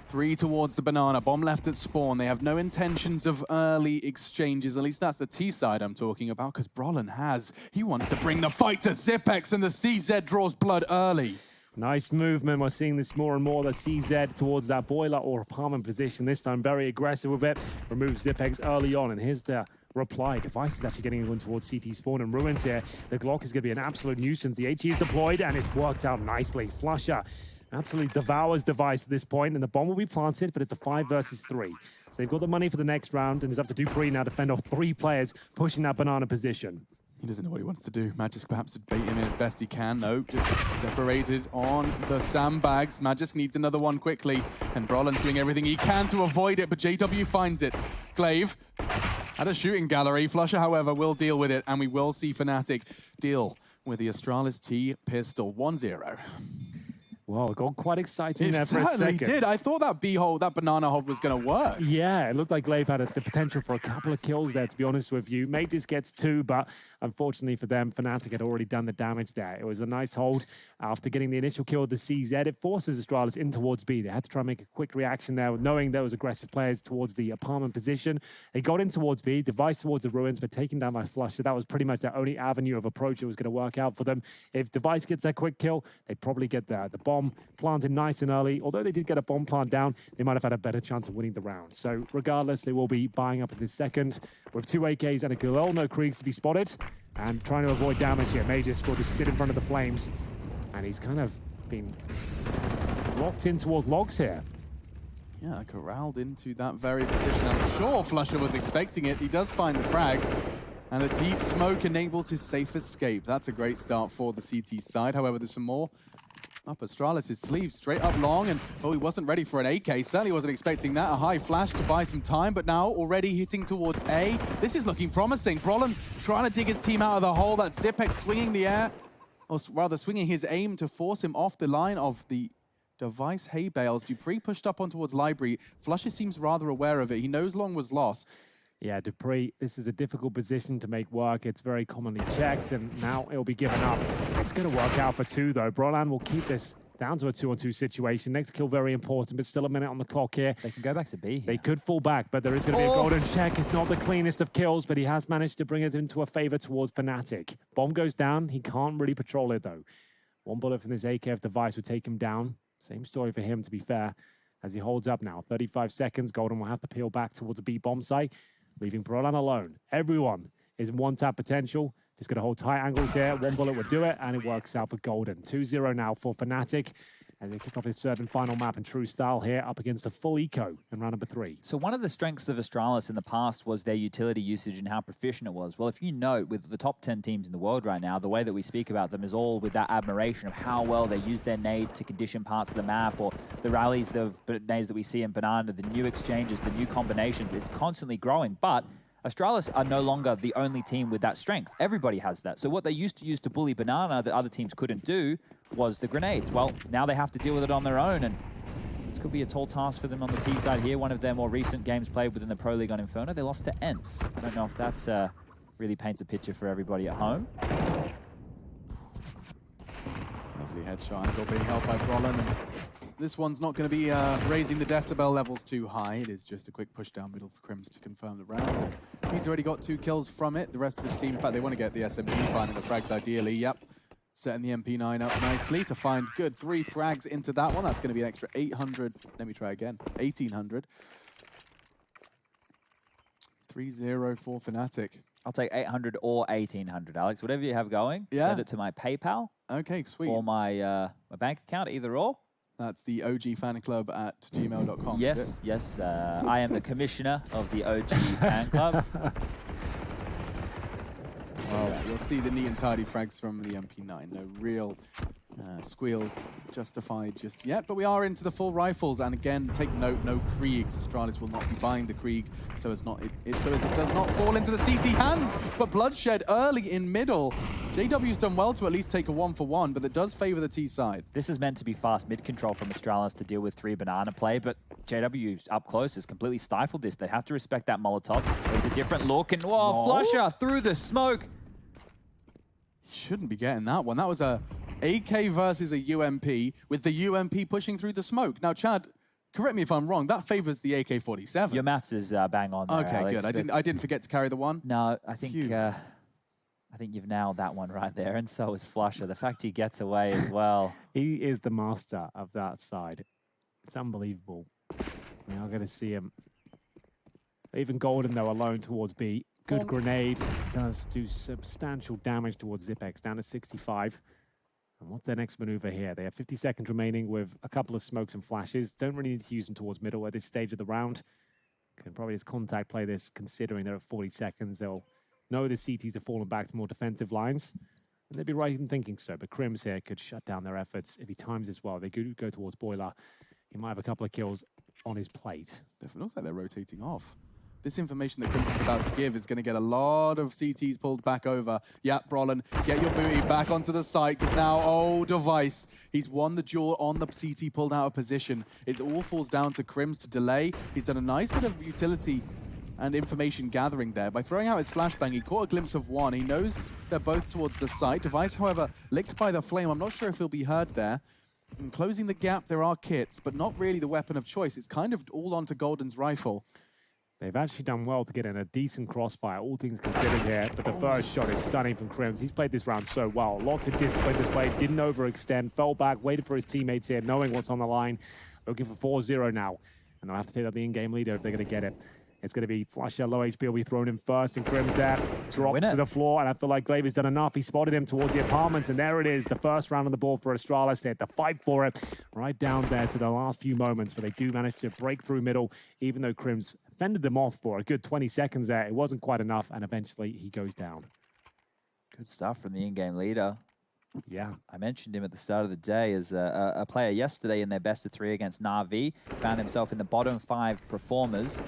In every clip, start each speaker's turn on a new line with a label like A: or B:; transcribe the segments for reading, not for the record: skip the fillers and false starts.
A: 3 towards the banana. Bomb left at spawn. They have no intentions of early exchanges. At least that's the T side I'm talking about, because Brollan has. He wants to bring the fight to Zipex, and the CZ draws blood early.
B: Nice movement. We're seeing this more and more. The CZ towards that boiler or apartment position. This time very aggressive with it. Removes Zipex early on, and here's the reply. Device is actually getting one towards CT spawn and ruins here. The Glock is going to be an absolute nuisance. The HE is deployed, and it's worked out nicely. Flusher absolutely devours Device at this point, and the bomb will be planted, but it's a 5 versus 3. So they've got the money for the next round, and it's up to Dupree now to fend off 3 players pushing that banana position.
A: He doesn't know what he wants to do. Magisk perhaps bait him in as best he can. No, just separated on the sandbags. Magisk needs another one quickly, and Brollan's doing everything he can to avoid it, but JW finds it. Glaive at a shooting gallery. Flusher, however, will deal with it, and we will see Fnatic deal with the Astralis T pistol. 1-0.
B: Well, it got quite exciting there for a second.
A: It certainly did. I thought that B-hold, that banana hold was going to work.
B: Yeah, it looked like Glaive had the potential for a couple of kills there, to be honest with you. Mages gets 2, but unfortunately for them, Fnatic had already done the damage there. It was a nice hold after getting the initial kill with the CZ. It forces Astralis in towards B. They had to try and make a quick reaction there, knowing there was aggressive players towards the apartment position. They got in towards B, Device towards the ruins, but taken down by Flusher. That was pretty much the only avenue of approach that was going to work out for them. If Device gets that quick kill, they probably get the bomb planted nice and early. Although they did get a bomb plant down, they might have had a better chance of winning the round. So regardless, they will be buying up in this second with 2 AKs and a Galil, no Kriegs to be spotted, and trying to avoid damage here. Mages will just sit in front of the flames, and he's kind of been locked in towards logs here.
A: Yeah, corralled into that very position. I'm sure Flusher was expecting it. He does find the frag, and the deep smoke enables his safe escape. That's a great start for the CT side. However, there's some more up Astralis' sleeve, straight up long, and oh, he wasn't ready for an AK. Certainly wasn't expecting that. A high flash to buy some time, but now already hitting towards A. This is looking promising. Brollan trying to dig his team out of the hole. That Zipex swinging the air, or rather swinging his aim to force him off the line of the Device hay bales. Dupree pushed up on towards Library. Flusher seems rather aware of it. He knows long was lost.
B: Yeah, Dupree, this is a difficult position to make work. It's very commonly checked, and now it'll be given up. It's going to work out for 2, though. Brollan will keep this down to a 2-on-2 situation. Next kill, very important, but still a minute on the clock here.
C: They can go back to B here.
B: They could fall back, but there is going to be a golden check. It's not the cleanest of kills, but he has managed to bring it into a favor towards Fnatic. Bomb goes down. He can't really patrol it, though. 1 bullet from this AKF Device would take him down. Same story for him, to be fair, as he holds up now. 35 seconds. Golden will have to peel back towards the B bomb site, leaving Brollan alone. Everyone is 1-tap potential. Just going to hold tight angles here. 1 bullet would do it, and it works out for Golden. 2-0 now for Fnatic. And they kick off his 3rd and final map in true style here, up against a full eco in round number 3.
C: So one of the strengths of Astralis in the past was their utility usage and how proficient it was. Well, if you note, with the top 10 teams in the world right now, the way that we speak about them is all with that admiration of how well they use their nade to condition parts of the map, or the rallies of nades that we see in Banana, the new exchanges, the new combinations. It's constantly growing, but Astralis are no longer the only team with that strength. Everybody has that. So what they used to use to bully Banana that other teams couldn't do was the grenades. Well, now they have to deal with it on their own, and this could be a tall task for them on the T side here. One of their more recent games played within the Pro League on Inferno, they lost to Ents. I don't know if that really paints a picture for everybody at home.
A: Lovely headshot angle being held by Brollan. And this one's not going to be raising the decibel levels too high. It is just a quick push down middle for Crims to confirm the round. He's already got 2 kills from it. The rest of his team, in fact, they want to get the SMG, finding the frags ideally. Yep. Setting the MP9 up nicely to find good 3 frags into that one. That's going to be an extra 800. Let me try again. 1,800. 3-0 for Fnatic.
C: I'll take 800 or 1,800, Alex. Whatever you have going,
A: Yeah.
C: send it to my PayPal.
A: Okay, sweet.
C: Or my bank account, either or.
A: That's the ogfanclub@gmail.com.
C: Yes, yes. I am the commissioner of the OG fan club.
A: Well, yeah, you'll see the neat and tidy frags from the MP9. No real squeals justified just yet, but we are into the full rifles. And again, take note, no Kriegs. Astralis will not be buying the Krieg, so as it does not fall into the CT hands. But bloodshed early in middle. JW's done well to at least take a 1-for-1, but that does favor the T side.
C: This is meant to be fast mid-control from Astralis to deal with 3 banana play, but JW up close has completely stifled this. They have to respect that Molotov. There's a different look, and whoa, Flusher through the smoke.
A: Shouldn't be getting that one. That was a AK versus a UMP, with the UMP pushing through the smoke. Now, Chad, Correct me if I'm wrong, that favors the AK-47.
C: Your maths is bang on there,
A: Okay,
C: Alex,
A: good. I didn't forget to carry the one.
C: No, I think
A: Phew.
C: I think you've nailed that one right there, and so is Flusher. The fact he gets away as well.
B: He is the master of that side. It's unbelievable. We are going to see him. Even Golden, though, alone towards B. Good grenade. Does do substantial damage towards Zipex, down to 65. And what's their next maneuver here? They have 50 seconds remaining with a couple of smokes and flashes. Don't really need to use them towards middle at this stage of the round. Can probably just contact play this, considering they're at 40 seconds. They'll know the CTs have fallen back to more defensive lines. And they'd be right in thinking so. But Crims here could shut down their efforts. If he times this well, they could go towards Boiler. He might have a couple of kills on his plate.
A: Definitely looks like they're rotating off. This information that Crimson's about to give is going to get a lot of CTs pulled back over. Yep, Brolin, get your booty back onto the site, because now, oh, Device. He's won the duel on the CT pulled out of position. It all falls down to Crims to delay. He's done a nice bit of utility and information gathering there. By throwing out his flashbang, he caught a glimpse of one. He knows they're both towards the site. Device, however, licked by the flame. I'm not sure if he'll be heard there. In closing the gap, there are kits, but not really the weapon of choice. It's kind of all onto Golden's rifle.
B: They've actually done well to get in a decent crossfire, all things considered here. But the first shot is stunning from Crims. He's played this round so well. Lots of discipline displayed, didn't overextend, fell back, waited for his teammates here, knowing what's on the line. Looking for 4-0 now. And they'll have to take out the in-game leader if they're going to get it. It's going to be Flusher, low HP, will be thrown in first, and Crims there drops to the floor, and I feel like Glaive has done enough. He spotted him towards the apartments, and there it is, the first round on the board for Astralis. They had to fight for it right down there to the last few moments, but they do manage to break through middle, even though Crims fended them off for a good 20 seconds there. It wasn't quite enough, and eventually he goes down.
C: Good stuff from the in-game leader.
B: Yeah.
C: I mentioned him at the start of the day as a player yesterday in their best of 3 against Na'Vi. Found himself in the bottom 5 performers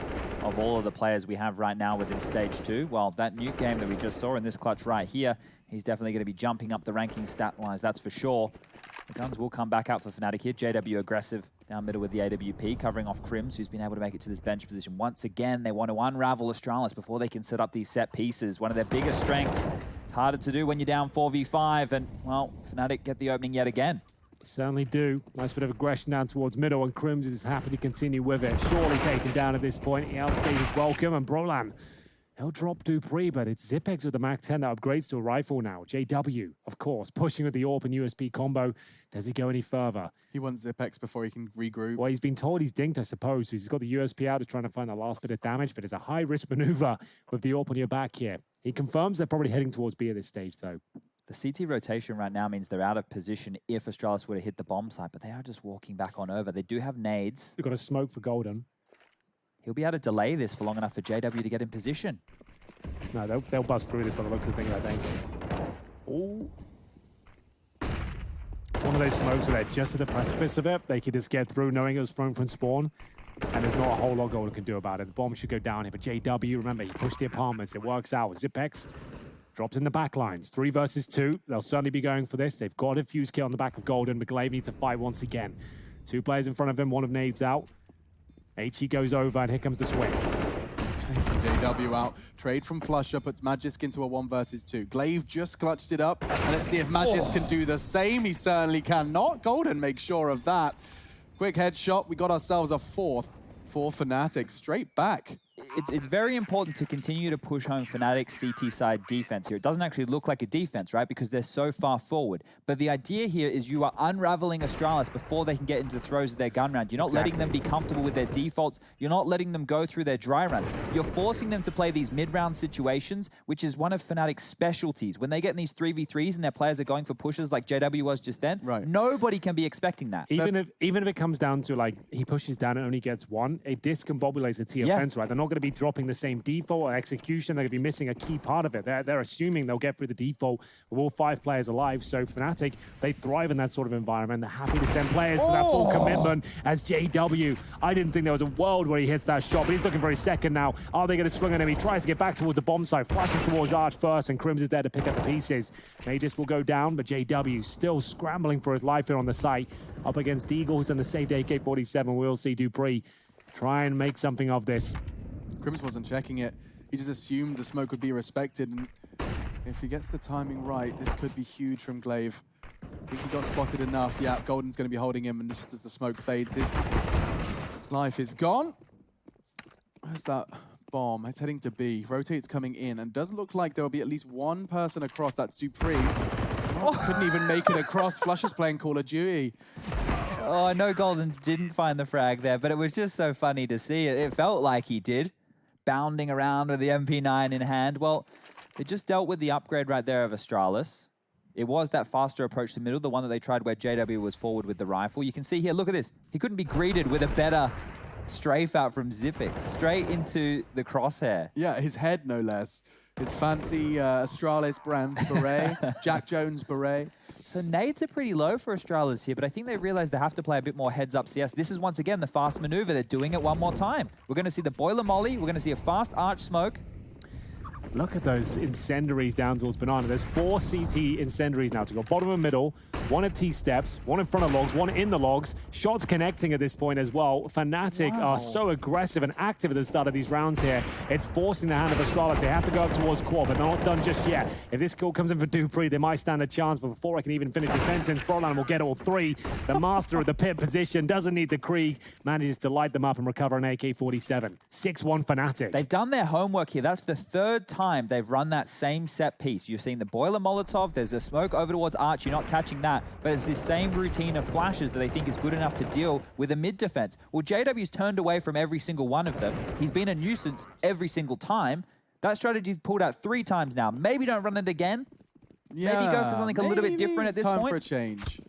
C: of all of the players we have right now within Stage 2. Well, that new game that we just saw in this clutch right here, he's definitely going to be jumping up the ranking stat lines, that's for sure. The guns will come back out for Fnatic here. JW aggressive down middle with the AWP, covering off Crims, who's been able to make it to this bench position. Once again, they want to unravel Astralis before they can set up these set pieces. One of their biggest strengths. It's harder to do when you're down 4v5, and, well, Fnatic get the opening yet again.
B: Certainly do. Nice bit of aggression down towards middle, and Crims is happy to continue with it. Surely taken down at this point. He outstays his welcome, and Brolan, he'll drop Dupree, but it's Zipex with the Mac 10 that upgrades to a rifle now. JW, of course, pushing with the AWP and USP combo. Does he go any further?
A: He wants Zipex before he can regroup.
B: Well, he's been told he's dinked, I suppose. So he's got the USP out to trying to find the last bit of damage, but it's a high-risk maneuver with the AWP on your back here. He confirms they're probably heading towards B at this stage, though.
C: The CT rotation right now means they're out of position if Astralis were to hit the bomb site, but they are just walking back on over. They do have nades.
B: We've got a smoke for Golden.
C: He'll be able to delay this for long enough for JW to get in position.
B: No, they'll bust through this by the looks of things, I think. Oh. It's one of those smokes where they're just at the precipice of it. They could just get through knowing it was thrown from spawn. And there's not a whole lot Golden can do about it. The bomb should go down here. But JW, remember, he pushed the apartments. It works out. Zipex drops in the back lines. 3 versus 2. They'll certainly be going for this. They've got a fuse kill on the back of Golden. But Glaive needs to fight once again. 2 players in front of him. One of nades out. HE goes over, and here comes the swing.
A: JW out. Trade from Flusher puts Magisk into a 1 versus 2. Glaive just clutched it up. And let's see if Magisk can do the same. He certainly cannot. Golden makes sure of that. Quick headshot. We got ourselves a 4th for Fnatic. Straight back.
C: It's very important to continue to push home Fnatic's CT side defense here. It doesn't actually look like a defense, right? Because they're so far forward. But the idea here is you are unraveling Astralis before they can get into the throes of their gun round. You're not letting them be comfortable with their defaults. You're not letting them go through their dry runs. You're forcing them to play these mid-round situations, which is one of Fnatic's specialties. When they get in these 3v3s and their players are going for pushes like JW was just then,
A: right,
C: nobody can be expecting that.
B: Even if it comes down to, like, he pushes down and only gets 1, it discombobulates the T offense, right? They're not going to be dropping the same default or execution. They're going to be missing a key part of it. They're assuming they'll get through the default with all 5 players alive. So Fnatic, they thrive in that sort of environment. They're happy to send players to that full commitment as JW. I didn't think there was a world where he hits that shot, but he's looking for his second now. Are they going to swing on him? He tries to get back towards the bomb site, flashes towards Arch first, and Crims is there to pick up the pieces. Magus will go down, but JW still scrambling for his life here on the site. Up against Deagle, who's on the saved AK-47. We'll see Dupree try and make something of this.
A: Crims wasn't checking it. He just assumed the smoke would be respected, and if he gets the timing right, this could be huge from Glaive. I think he got spotted enough. Yeah, Golden's going to be holding him, and just as the smoke fades, his Life is gone. Where's that bomb? It's heading to B. Rotate's coming in, and does look like there will be at least one person across. That's Dupree. Oh, couldn't even make it across. Flush is playing Call of Duty.
C: Oh, I know Golden didn't find the frag there, but it was just so funny to see it. It felt like he did, bounding around with the MP9 in hand. Well, they just dealt with the upgrade right there of Astralis. It was that faster approach to middle, the one that they tried where JW was forward with the rifle. You can see here, look at this. He couldn't be greeted with a better strafe out from Zipix, straight into the crosshair.
A: Yeah, his head, no less. His fancy Astralis brand beret, Jack Jones beret.
C: So nades are pretty low for Astralis here, but I think they realize they have to play a bit more heads-up CS. This is, once again, the fast maneuver. They're doing it one more time. We're going to see the boiler molly. We're going to see a fast arch smoke.
B: Look at those incendiaries down towards Banana. There's 4 CT incendiaries now to go. Bottom and middle, 1 at T-steps, 1 in front of logs, 1 in the logs. Shots connecting at this point as well. Fnatic are so aggressive and active at the start of these rounds here. It's forcing the hand of Astralis. They have to go up towards Quad, but they're not done just yet. If this kill comes in for Dupree, they might stand a chance, but before I can even finish the sentence, Brolan will get all 3. The master of the pit position doesn't need the Krieg, manages to light them up and recover an AK-47. 6-1 Fnatic.
C: They've done their homework here. That's the 3rd time they've run that same set piece. You're seeing the boiler Molotov, there's a smoke over towards Arch, you're not catching that, but it's this same routine of flashes that they think is good enough to deal with a mid defense. Well, JW's turned away from every single one of them. He's been a nuisance every single time. That strategy's pulled out 3 times now. Maybe don't run it again.
A: Yeah,
C: maybe go for something a little bit different at this
A: time
C: point.
A: for a change.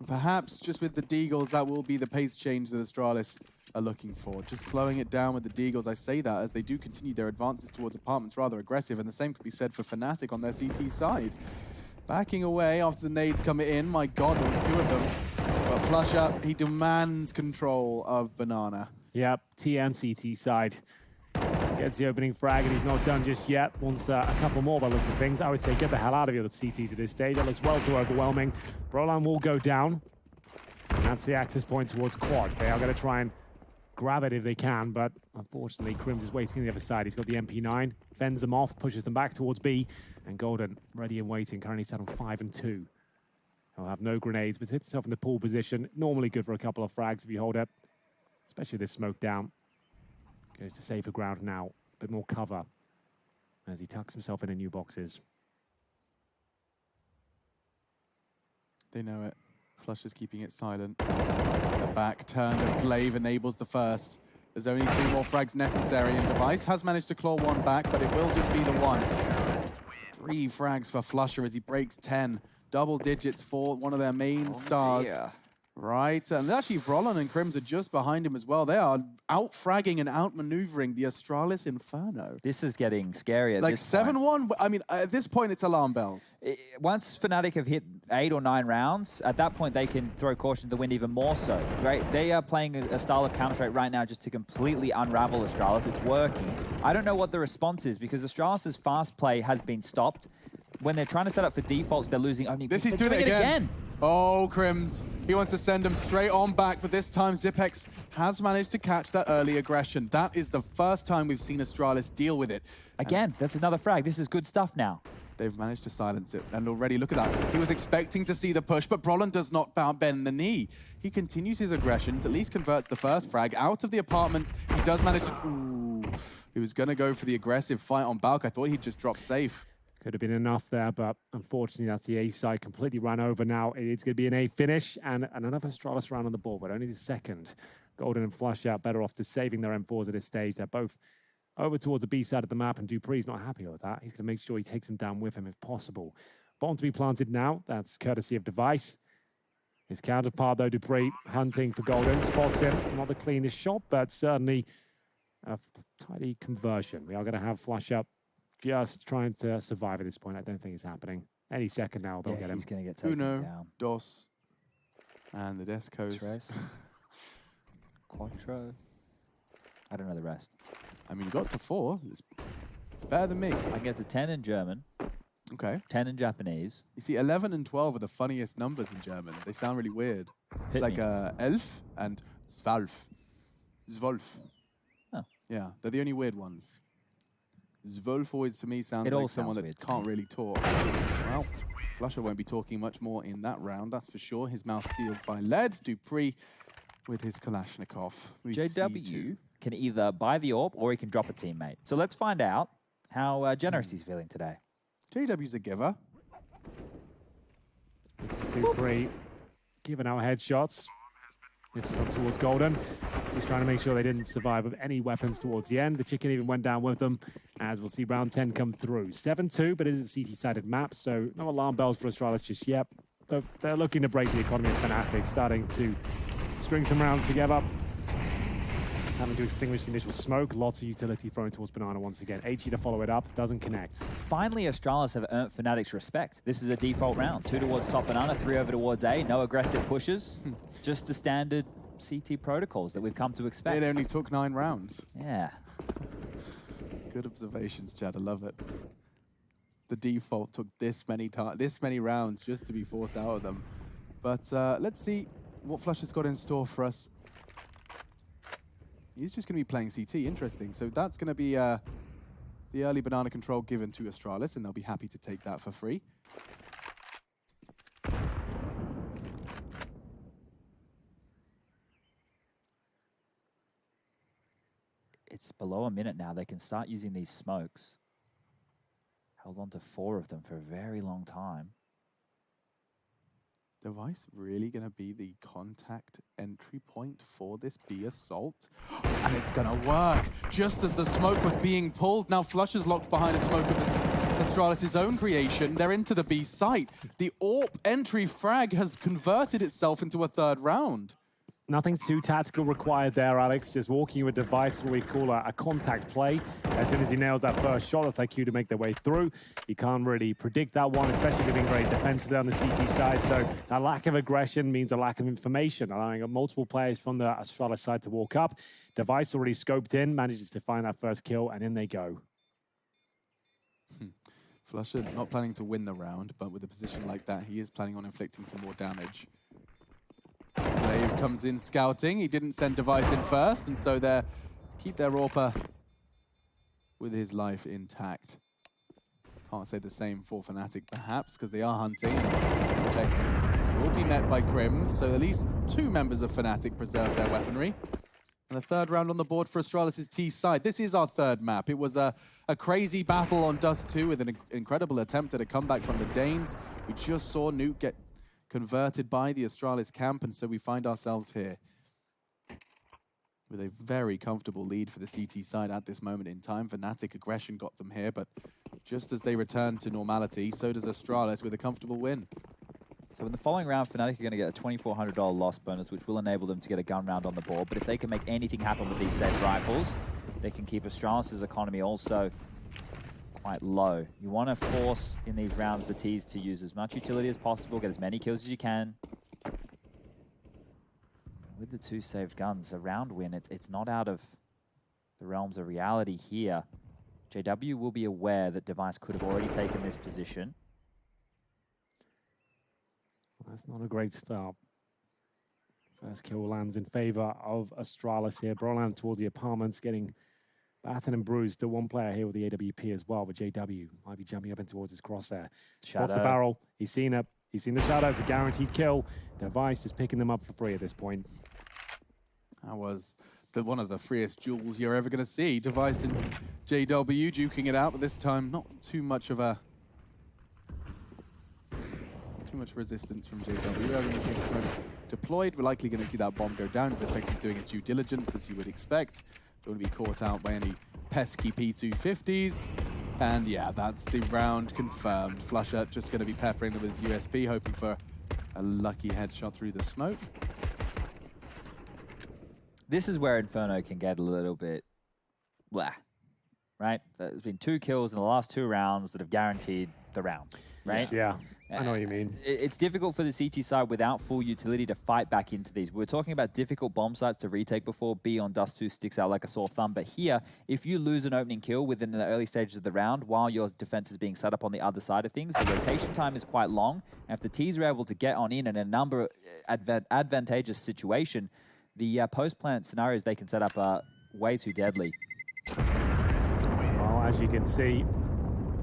A: Perhaps just with the Deagles, that will be the pace change that Astralis are looking for. Just slowing it down with the Deagles. I say that as they do continue their advances towards apartments rather aggressive, and the same could be said for Fnatic on their CT side. Backing away after the nades come in. My God, there's 2 of them. But Flush Up, he demands control of Banana.
B: Yep, T and CT side. Gets the opening frag, and he's not done just yet. Wants a couple more by the looks of things. I would say get the hell out of here with CTs at this stage. That looks well too overwhelming. Brolan will go down. And that's the access point towards Quad. They are going to try and grab it if they can, but unfortunately, Crims is waiting on the other side. He's got the MP9, fends them off, pushes them back towards B, and Golden ready and waiting, currently set on 5 and 2. He'll have no grenades, but hits himself in the pool position. Normally good for a couple of frags if you hold it, especially this smoke down. Goes to safer ground now, a bit more cover as he tucks himself into new boxes.
A: They know it. Flush is keeping it silent. The back turn of Glaive enables the first. There's only 2 more frags necessary, and Device has managed to claw 1 back, but it will just be the 1. 3 frags for Flusher as he breaks 10. Double digits for one of their main stars.
C: Dear.
A: Right, and actually Brolan and Crims are just behind him as well. They are out-fragging and out-maneuvering the Astralis Inferno.
C: This is getting scary at
A: like
C: this point.
A: 7-1, I mean, at this point it's alarm bells.
C: Once Fnatic have hit 8 or 9 rounds, at that point they can throw caution to the wind even more so. Right? They are playing a style of Counter-Strike right now just to completely unravel Astralis. It's working. I don't know what the response is because Astralis' fast play has been stopped. When they're trying to set up for defaults, they're losing only.
A: This he's doing it again. Oh, Crims. He wants to send him straight on back, but this time Zipex has managed to catch that early aggression. That is the first time we've seen Astralis deal with it.
C: Again, that's another frag. This is good stuff now.
A: They've managed to silence it, and already, look at that. He was expecting to see the push, but Brolan does not bend the knee. He continues his aggressions, at least converts the first frag out of the apartments. He does manage to... Ooh. He was going to go for the aggressive fight on Balk. I thought he'd just drop safe.
B: Could have been enough there, but unfortunately that's the A side completely ran over now. It's going to be an A finish and another Astralis round on the board, but only the second. Golden and Flush out better off to saving their M4s at this stage. They're both over towards the B side of the map, and Dupree's not happy with that. He's going to make sure he takes him down with him if possible. Bomb to be planted now. That's courtesy of Device. His counterpart, though, Dupree, hunting for Golden. Spots him. Not the cleanest shot, but certainly a tidy conversion. We are going to have Flush up just trying to survive at this point. I don't think it's happening. Any second now, they'll get him.
C: He's going to get taken
A: Uno,
C: down.
A: Dos, and the Descos.
C: Tres. Quattro. I don't know the rest.
A: I mean, you got to 4. It's better than me.
C: I can get to 10 in German,
A: Okay.
C: 10 in Japanese.
A: You see, 11 and 12 are the funniest numbers in German. They sound really weird. It's
C: Hit
A: like
C: me.
A: elf and zwölf. Zwölf.
C: Oh.
A: Yeah, they're the only weird ones. Zwölf always, to me, sounds
C: It
A: like
C: all
A: someone
C: sounds
A: that
C: weird to
A: can't
C: me.
A: really talk. Well, Flusher won't be talking much more in that round, that's for sure. His mouth sealed by lead. Dupree with his Kalashnikov. We see
C: JW can either buy the AWP or he can drop a teammate. So let's find out how generous he's feeling today.
A: JW's a giver.
B: This is 2-3, giving out headshots. This was on towards Golden. He's trying to make sure they didn't survive with any weapons towards the end. The chicken even went down with them, as we'll see round 10 come through. 7-2, but it is a CT-sided map, so no alarm bells for Astralis just yet. But they're looking to break the economy of Fnatic, starting to string some rounds together. Having to extinguish the initial smoke. Lots of utility thrown towards Banana once again. HE to follow it up, doesn't connect.
C: Finally, Astralis have earned Fnatic's respect. This is a default round. 2 towards top Banana, 3 over towards A. No aggressive pushes. Just the standard CT protocols that we've come to expect.
A: It only took 9 rounds.
C: Yeah.
A: Good observations, Chad. I love it. The default took this many rounds just to be forced out of them. But let's see what Flush has got in store for us. He's just going to be playing CT. Interesting. So that's going to be the early banana control given to Astralis, and they'll be happy to take that for free.
C: It's below a minute now. They can start using these smokes. Held on to 4 of them for a very long time.
A: Device really going to be the contact entry point for this B assault? And it's going to work. Just as the smoke was being pulled, now Flush is locked behind a smoke of Astralis' own creation. They're into the B site. The AWP entry frag has converted itself into a 3rd round.
B: Nothing too tactical required there, Alex. Just walking with a device, what we call a contact play. As soon as he nails that first shot, that's IQ to make their way through. You can't really predict that one, especially being very defensive on the CT side. So a lack of aggression means a lack of information, allowing multiple players from the Astralis side to walk up. Device already scoped in, manages to find that first kill, and in they go.
A: Flusher not planning to win the round, but with a position like that, he is planning on inflicting some more damage. Dave comes in scouting. He didn't send Device in first, and so they keep their AWPer with his life intact. Can't say the same for Fnatic, perhaps, because they are hunting. Protects will be met by Crims, so at least 2 members of Fnatic preserve their weaponry. And a 3rd round on the board for Astralis' T side. This is our 3rd map. It was a crazy battle on Dust 2 with an incredible attempt at a comeback from the Danes. We just saw Nuke get converted by the Astralis camp, and so we find ourselves here with a very comfortable lead for the CT side at this moment in time. Fnatic aggression got them here, but just as they return to normality, so does Astralis with a comfortable win.
C: So in the following round, Fnatic are going to get a $2,400 loss bonus, which will enable them to get a gun round on the board. But if they can make anything happen with these safe rifles, they can keep Astralis' economy also quite low. You want to force, in these rounds, the Ts to use as much utility as possible, get as many kills as you can. With the 2 saved guns, a round win, it's not out of the realms of reality here. JW will be aware that Device could have already taken this position.
B: That's not a great start. First kill lands in favor of Astralis here. Broland towards the apartments, getting battered and bruised. To 1 player here with the AWP as well, but JW might be jumping up in towards his crosshair. Spots the barrel. He's seen it. He's seen the shadow. It's a guaranteed kill. Device is picking them up for free at this point.
A: That was one of the freest duels you're ever going to see. Device and JW duking it out, but this time not too much resistance from JW. Everything smoke deployed. We're likely going to see that bomb go down as Effective doing his due diligence, as you would expect. Don't want to be caught out by any pesky P250s. And yeah, that's the round confirmed. Flusher just going to be peppering them with his USB, hoping for a lucky headshot through the smoke.
C: This is where Inferno can get a little bit blah, right? There's been 2 kills in the last 2 rounds that have guaranteed the round, right?
B: Yeah, I know what you mean.
C: It's difficult for the CT side without full utility to fight back into these. We were talking about difficult bomb sites to retake before. B on Dust 2 sticks out like a sore thumb. But here, if you lose an opening kill within the early stages of the round while your defense is being set up on the other side of things, the rotation time is quite long. And if the Ts are able to get on in a advantageous situation, the post-plant scenarios they can set up are way too deadly.
B: Well, as you can see,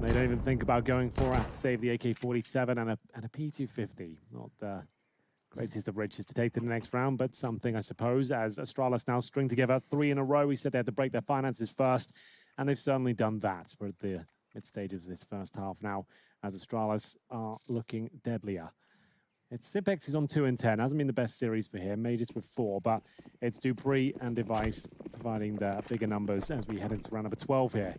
B: they don't even think about going for it to save the AK-47 and a P250. Not Greatest of riches to take to the next round, but something, I suppose, as Astralis now string together 3 in a row. We said they had to break their finances first, and they've certainly done that. We're at the mid stages of this first half now, as Astralis are looking deadlier. It's Sipex is on 2 and 10. Hasn't been the best series for him. Mages with 4, but it's dupreeh and Device providing the bigger numbers as we head into round number 12 here.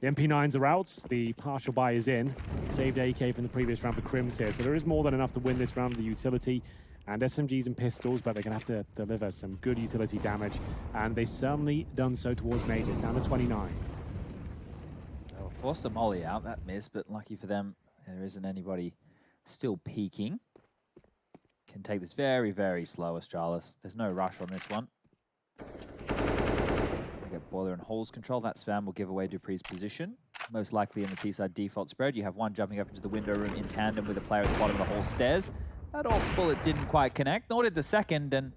B: The MP9s are out. The partial buy is in. Saved AK from the previous round for Crims here. So there is more than enough to win this round of the utility. And SMGs and pistols, but they're going to have to deliver some good utility damage. And they've certainly done so towards Mages, down to 29.
C: Oh, forced a molly out, that missed, but lucky for them, there isn't anybody still peeking. Can take this very, very slow, Astralis. There's no rush on this one. We get Boiler and Holes control. That spam will give away dupreeh's position. Most likely in the T-side default spread. You have one jumping up into the window room in tandem with a player at the bottom of the hall stairs. That off bullet didn't quite connect, nor did the second, and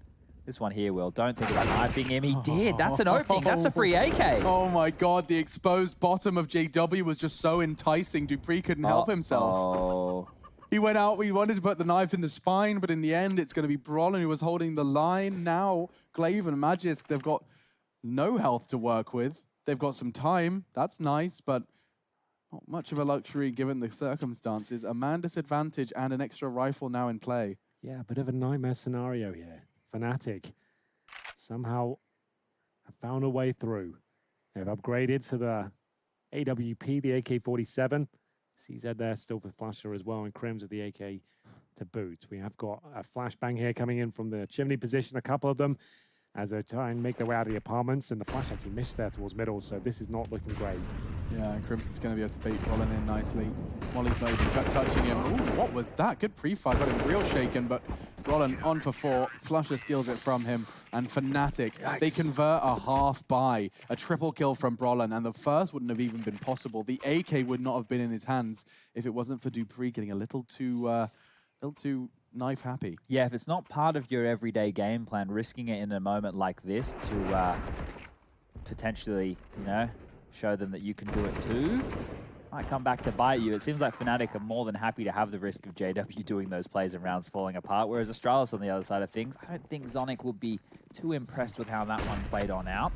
C: this one here will. Don't think about knifing him. He did. That's an opening. That's a free AK.
A: Oh my god, the exposed bottom of JW was just so enticing. dupreeh couldn't help himself.
C: Oh.
A: He went out, we wanted to put the knife in the spine, but in the end, it's going to be Brolin who was holding the line. Now, Glaive and Magisk, they've got no health to work with. They've got some time. That's nice, but not much of a luxury given the circumstances. A man disadvantage and an extra rifle now in play.
B: Yeah, a bit of a nightmare scenario here. Fnatic somehow have found a way through. They've upgraded to the AWP, the AK-47. CZ there still for Flasher as well, and Crims with the AK to boot. We have got a flashbang here coming in from the chimney position, a couple of them, as they try and make their way out of the apartments, and the flash actually missed there towards middle, so this is not looking great.
A: Yeah, and Crims is going to be able to bait Brolin in nicely. Molly's not even touching him. Ooh, what was that? Good pre-fire, got him real shaken, but Brolin on for 4. Flusher steals it from him, and Fnatic, they convert a half buy, a triple kill from Brolin, and the first wouldn't have even been possible. The AK would not have been in his hands if it wasn't for dupreeh getting a little too knife happy.
C: Yeah, if it's not part of your everyday game plan, risking it in a moment like this to potentially, you know, show them that you can do it too, might come back to bite you. It seems like Fnatic are more than happy to have the risk of JW doing those plays and rounds falling apart, whereas Astralis on the other side of things, I don't think Zonic would be too impressed with how that one played on out.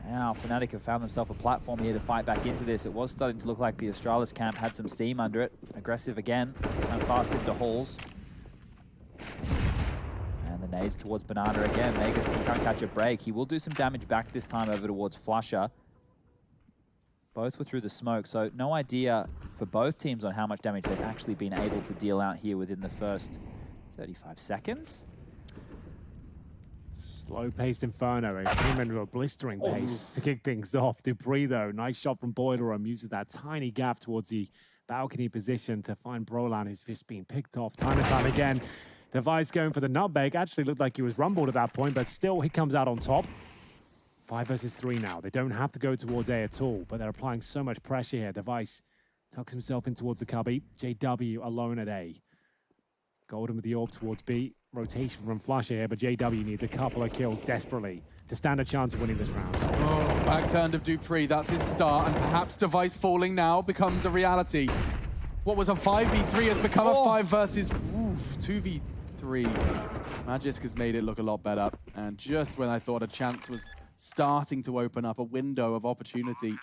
C: Now, Fnatic have found themselves a platform here to fight back into this. It was starting to look like the Astralis camp had some steam under it. Aggressive again, and fast into halls. And the nades towards Banana again. Magus can't catch a break. He will do some damage back this time over towards Flusher. Both were through the smoke, so no idea for both teams on how much damage they've actually been able to deal out here within the first 35 seconds.
B: Slow-paced Inferno, it came into a blistering pace to kick things off. dupreeh, though, nice shot from Boiler, uses that tiny gap towards the balcony position to find Brolan, who's just been picked off time and time again. Device going for the nutmeg. Actually looked like he was rumbled at that point, but still he comes out on top. 5 versus 3 now. They don't have to go towards A at all, but they're applying so much pressure here. Device tucks himself in towards the cubby. JW alone at A. Golden with the orb towards B. Rotation from Flusher here, but JW needs a couple of kills desperately to stand a chance of winning this round.
A: Oh, back turn of dupreeh, that's his start, and perhaps Device falling now becomes a reality. What was a 5v3 has become a 5 versus 2v3. Magisk has made it look a lot better, and just when I thought a chance was starting to open up, a window of opportunity,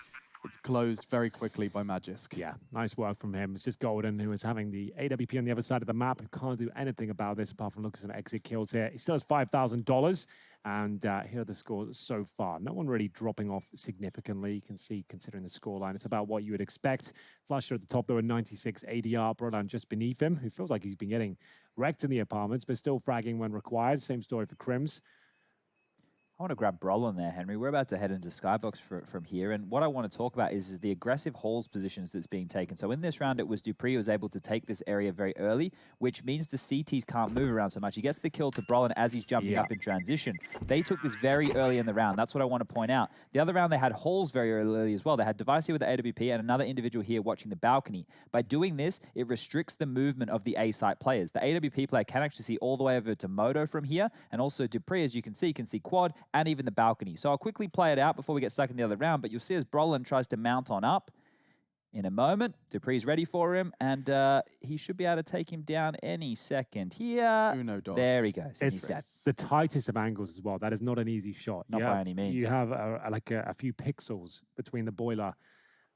A: it's closed very quickly by Magisk.
B: Yeah, nice work from him. It's just Golden, who is having the AWP on the other side of the map, who can't do anything about this apart from look at some exit kills here. He still has $5,000, and here are the scores so far. No one really dropping off significantly. You can see, considering the scoreline, it's about what you would expect. Flusher at the top, though, a 96 ADR. Brolan just beneath him, who feels like he's been getting wrecked in the apartments, but still fragging when required. Same story for Crims.
C: I want to grab Brolin there, Henry. We're about to head into Skybox from here, and what I want to talk about is the aggressive halls positions that's being taken. So in this round, it was dupreeh who was able to take this area very early, which means the CTs can't move around so much. He gets the kill to Brolin as he's jumping up in transition. They took this very early in the round. That's what I want to point out. The other round, they had halls very early as well. They had Device here with the AWP and another individual here watching the balcony. By doing this, it restricts the movement of the A-site players. The AWP player can actually see all the way over to Moto from here, and also dupreeh, as you can see quad and even the balcony. So I'll quickly play it out before we get stuck in the other round, but you'll see as Brolin tries to mount on up, in a moment. Dupree's ready for him, and he should be able to take him down any second here.
A: Uno dos.
C: There he goes. And he's dead.
B: It's the tightest of angles as well. That is not an easy shot.
C: Not by any means.
B: You have a few pixels between the boiler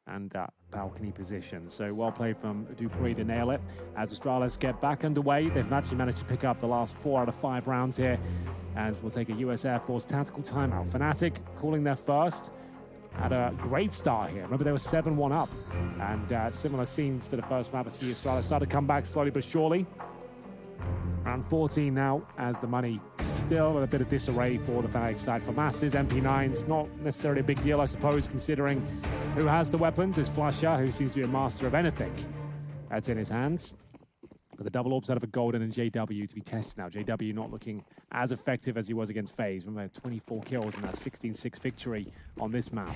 B: and that balcony position. So well played from Dupree to nail it. As Astralis get back underway, they've actually managed to pick up the last 4 out of 5 rounds here, as we'll take a US Air Force tactical timeout. Fnatic calling their first. Had a great start here. Remember, they were 7-1 up. And similar scenes to the first map. I see Astralis start to come back slowly but surely. Round 14 now, as the money still in a bit of disarray for the Fnatic side. For Masses, MP9's not necessarily a big deal, I suppose, considering who has the weapons. It's Flusher, who seems to be a master of anything that's in his hands. But the double orbs out of a Golden and JW to be tested now. JW not looking as effective as he was against FaZe. Remember, 24 kills and that 16-6 victory on this map.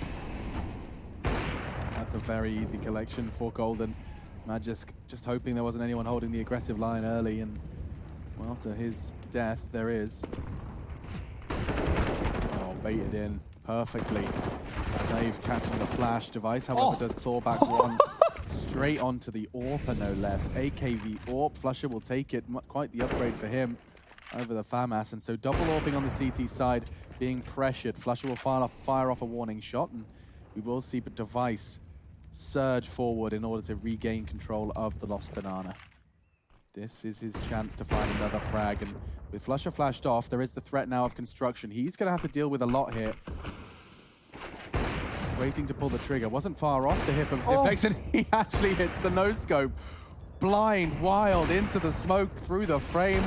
A: That's a very easy collection for Golden. Magisk just hoping there wasn't anyone holding the aggressive line early, and well, to his death, there is. Oh, baited in perfectly. Dave catching the flash. Device, however, does claw back one straight onto the AWPer, no less. AKV AWP. Flusher will take it. Quite the upgrade for him over the FAMAS. And so double AWPing on the CT side, being pressured. Flusher will fire off a warning shot, and we will see Device surge forward in order to regain control of the Lost Banana. This is his chance to find another frag, and with Flusher flashed off, there is the threat now of construction. He's going to have to deal with a lot here. He's waiting to pull the trigger. Wasn't far off the hip of Zipex, and he actually hits the no-scope. Blind, wild, into the smoke, through the frame.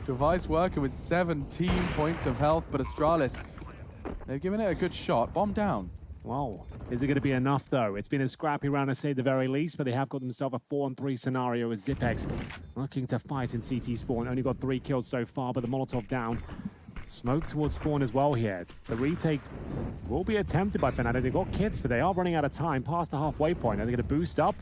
A: Device working with 17 points of health, but Astralis, they've given it a good shot. Bomb down.
B: Wow. Is it going to be enough, though? It's been a scrappy round, to say the very least, but they have got themselves a 4-on-3 scenario with Zipex looking to fight in CT spawn. Only got 3 kills so far, but the Molotov down. Smoke towards spawn as well here. The retake will be attempted by Fnatic. They've got kits, but they are running out of time past the halfway point. Are they going to boost up?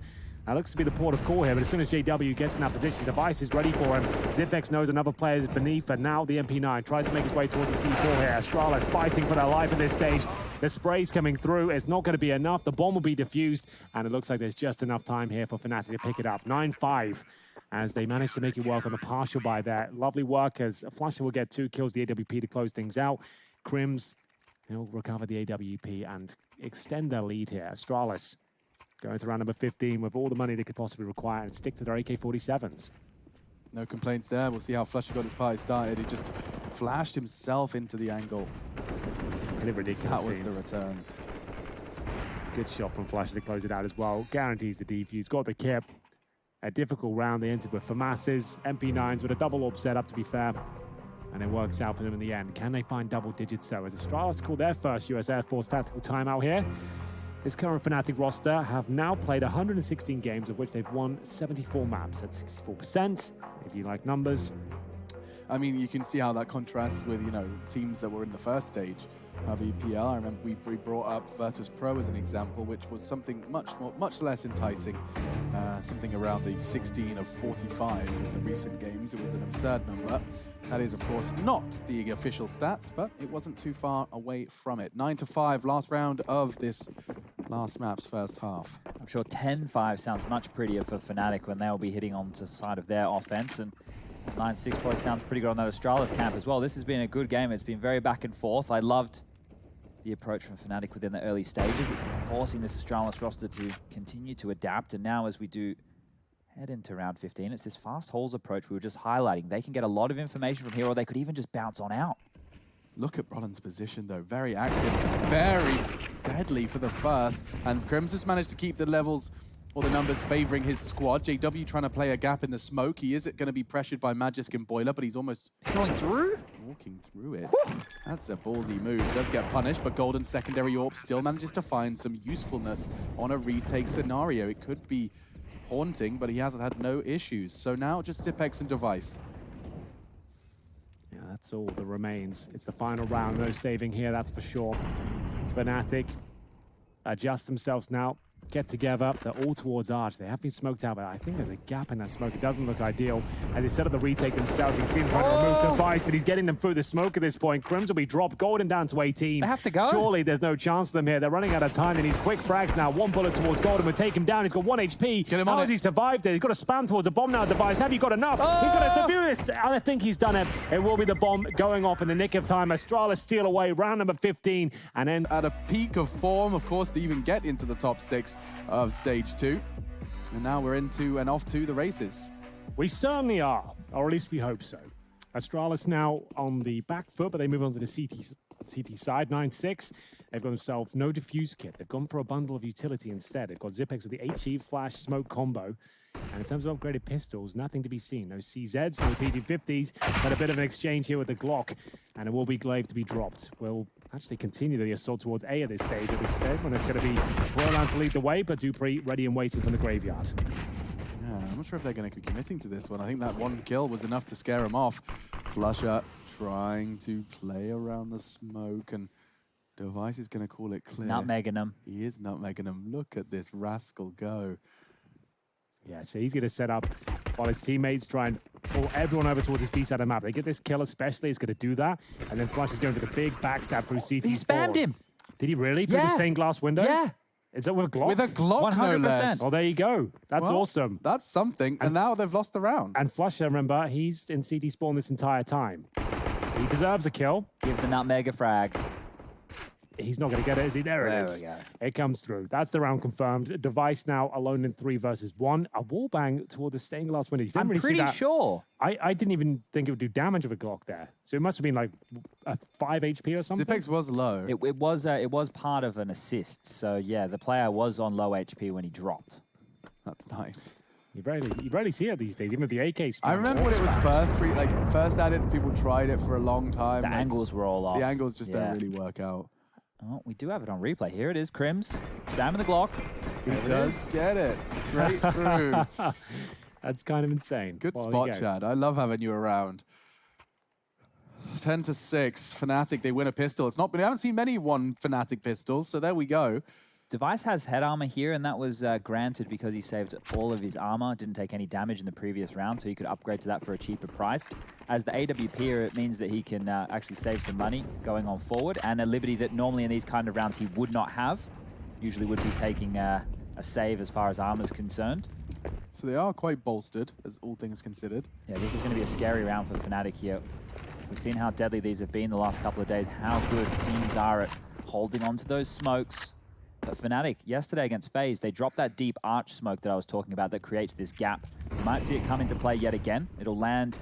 B: That looks to be the port of call here, but as soon as JW gets in that position, Device is ready for him. Zipex knows another player is beneath, and now the MP9 tries to make his way towards the C4 here. Astralis fighting for their life at this stage. The spray's coming through. It's not going to be enough. The bomb will be defused, and it looks like there's just enough time here for Fnatic to pick it up. 9-5, as they manage to make it work on the partial buy there. Lovely work, as Flusher will get 2 kills, the AWP to close things out. Crims, he'll recover the AWP and extend their lead here. Astralis going to round number 15 with all the money they could possibly require and stick to their AK-47s.
A: No complaints there. We'll see how Flusher got this party started. He just flashed himself into the angle.
B: Pretty ridiculous.
A: That was the return.
B: Good shot from Flusher to close it out as well. Guarantees the defuse. Got the kip. A difficult round they entered with FAMASes, MP9s with a double orb set up, to be fair. And it works out for them in the end. Can they find double digits, though? As Astralis call their first US Air Force tactical timeout here. This current Fnatic roster have now played 116 games, of which they've won 74 maps. That's 64%, if you like numbers.
A: I mean, you can see how that contrasts with, you know, teams that were in the first stage of EPL. I remember we brought up Virtus Pro as an example, which was something much less enticing. Something around the 16 of 45 in the recent games. It was an absurd number. That is, of course, not the official stats, but it wasn't too far away from it. 9-5, last round of this last map's first half.
C: I'm sure 10-5 sounds much prettier for Fnatic when they'll be hitting onto the side of their offense, and 9-6 probably sounds pretty good on that Astralis camp as well. This has been a good game. It's been very back and forth. I loved the approach from Fnatic within the early stages. It's been forcing this Astralis roster to continue to adapt, and now as we do head into round 15, it's this fast holes approach we were just highlighting. They can get a lot of information from here, or they could even just bounce on out.
A: Look at Rollins' position, though. Very active, very deadly for the first. And Crims has managed to keep the levels or the numbers favoring his squad. JW trying to play a gap in the smoke. He is going to be pressured by Magisk and Boiler, but he's almost going through. Walking through it. That's a ballsy move. Does get punished, but Golden secondary AWP still manages to find some usefulness on a retake scenario. It could be haunting, but he hasn't had no issues. So now just Zipex and Device.
B: Yeah, that's all that remains. It's the final round. No saving here, that's for sure. Fnatic adjust themselves now. get together. They're all towards Arch. They have been smoked out, but I think there's a gap in that smoke. It doesn't look ideal. And they set up the retake themselves. You can see them trying to remove Device, but he's getting them through the smoke at this point. Crims will be dropped. Golden down to 18.
C: They have to go.
B: Surely there's no chance for them here. They're running out of time. They need quick frags now. One bullet towards Golden would take him down. He's got 1 HP.
A: Get him
B: How
A: on
B: has
A: it.
B: he survived it? He's got to spam towards the bomb now, Device. Have you got enough? He's got to defuse this. I think he's done it. It will be the bomb going off in the nick of time. Astralis steal away. Round number 15. And then
A: At a peak of form, of course, to even get into the top 6 of stage 2. And now we're into and off to the races.
B: we certainly are, or at least we hope so. Astralis now on the back foot, but they move on to the CT side, 9-6. They've got themselves no diffuse kit. They've gone for a bundle of utility instead. They've got Zipex with the HE flash smoke combo. And in terms of upgraded pistols, nothing to be seen. No CZs, no PD50s, but a bit of an exchange here with the Glock. And it will be Glaive to be dropped. We'll actually continue the assault towards A at this stage when it's going to be Roland to lead the way, but Dupree ready and waiting from the graveyard.
A: Yeah, I'm not sure if they're going to be committing to this one. I think that one kill was enough to scare him off. Flusher trying to play around the smoke, and Device is going to call it clear.
C: Nutmegging him.
A: He is nutmegging him. Look at this rascal go.
B: Yeah, so he's going to set up while his teammates try and pull everyone over towards his B side of the map. They get this kill especially, he's going to do that. And then Flush is going for the big backstab through CT.
C: He spammed him.
B: Did he really? Through the stained glass window?
C: Yeah.
B: Is that with a Glock?
A: With a Glock, no
C: 100%.
A: less.
B: Oh, there you go. That's
A: Well,
B: awesome.
A: That's something. And now they've lost the round.
B: And Flusher, remember, he's in CT spawn this entire time. He deserves a kill.
C: Give the nutmeg a frag.
B: He's not going to get it, is he? There it
C: There
B: is.
C: we go.
B: It comes through. That's the round confirmed. Device now alone in 3 versus 1. A wallbang toward the stained glass window. You didn't
C: I'm
B: really
C: pretty
B: see that.
C: sure.
B: I didn't even think it would do damage with a Glock there. So it must have been like a 5 HP or something.
A: Zipex was low.
C: It was part of an assist. So yeah, the player was on low HP when he dropped.
A: That's nice.
B: You rarely see it these days, even with the AK spam.
A: I remember when it was first added, people tried it for a long time.
C: The angles were all off.
A: The angles just
C: Yeah.
A: don't really work out.
C: Oh, we do have it on replay. Here it is, Crims. Spamming the Glock.
A: He does get it straight through.
B: That's kind of insane.
A: Good
B: Well,
A: spot,
B: there you go.
A: Chad. I love having you around. 10-6, Fnatic, they win a pistol. We haven't seen many won Fnatic pistols, so there we go.
C: Device has head armor here, and that was granted because he saved all of his armor, didn't take any damage in the previous round, so he could upgrade to that for a cheaper price. As the AWPer, it means that he can actually save some money going on forward, and a liberty that normally in these kind of rounds he would not have. Usually would be taking a save as far as armor is concerned.
A: So they are quite bolstered, as all things considered.
C: Yeah, this is going to be a scary round for Fnatic here. We've seen how deadly these have been the last couple of days, how good teams are at holding on to those smokes. But Fnatic, yesterday against FaZe, they dropped that deep arch smoke that I was talking about that creates this gap. You might see it come into play yet again. It'll land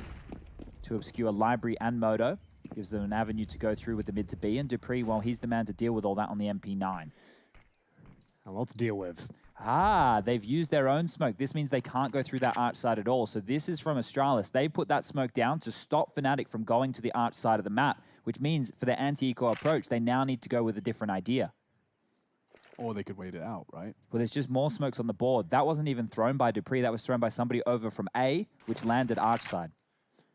C: to obscure Library and Moto. Gives them an avenue to go through with the mid to B. And Dupree, well, he's the man to deal with all that on the MP9.
B: A lot to deal with.
C: Ah, they've used their own smoke. This means they can't go through that arch side at all. So this is from Astralis. They put that smoke down to stop Fnatic from going to the arch side of the map, which means for their anti-eco approach, they now need to go with a different idea.
A: Or they could wait it out, right?
C: Well, there's just more smokes on the board. That wasn't even thrown by Dupree. That was thrown by somebody over from A, which landed arch side.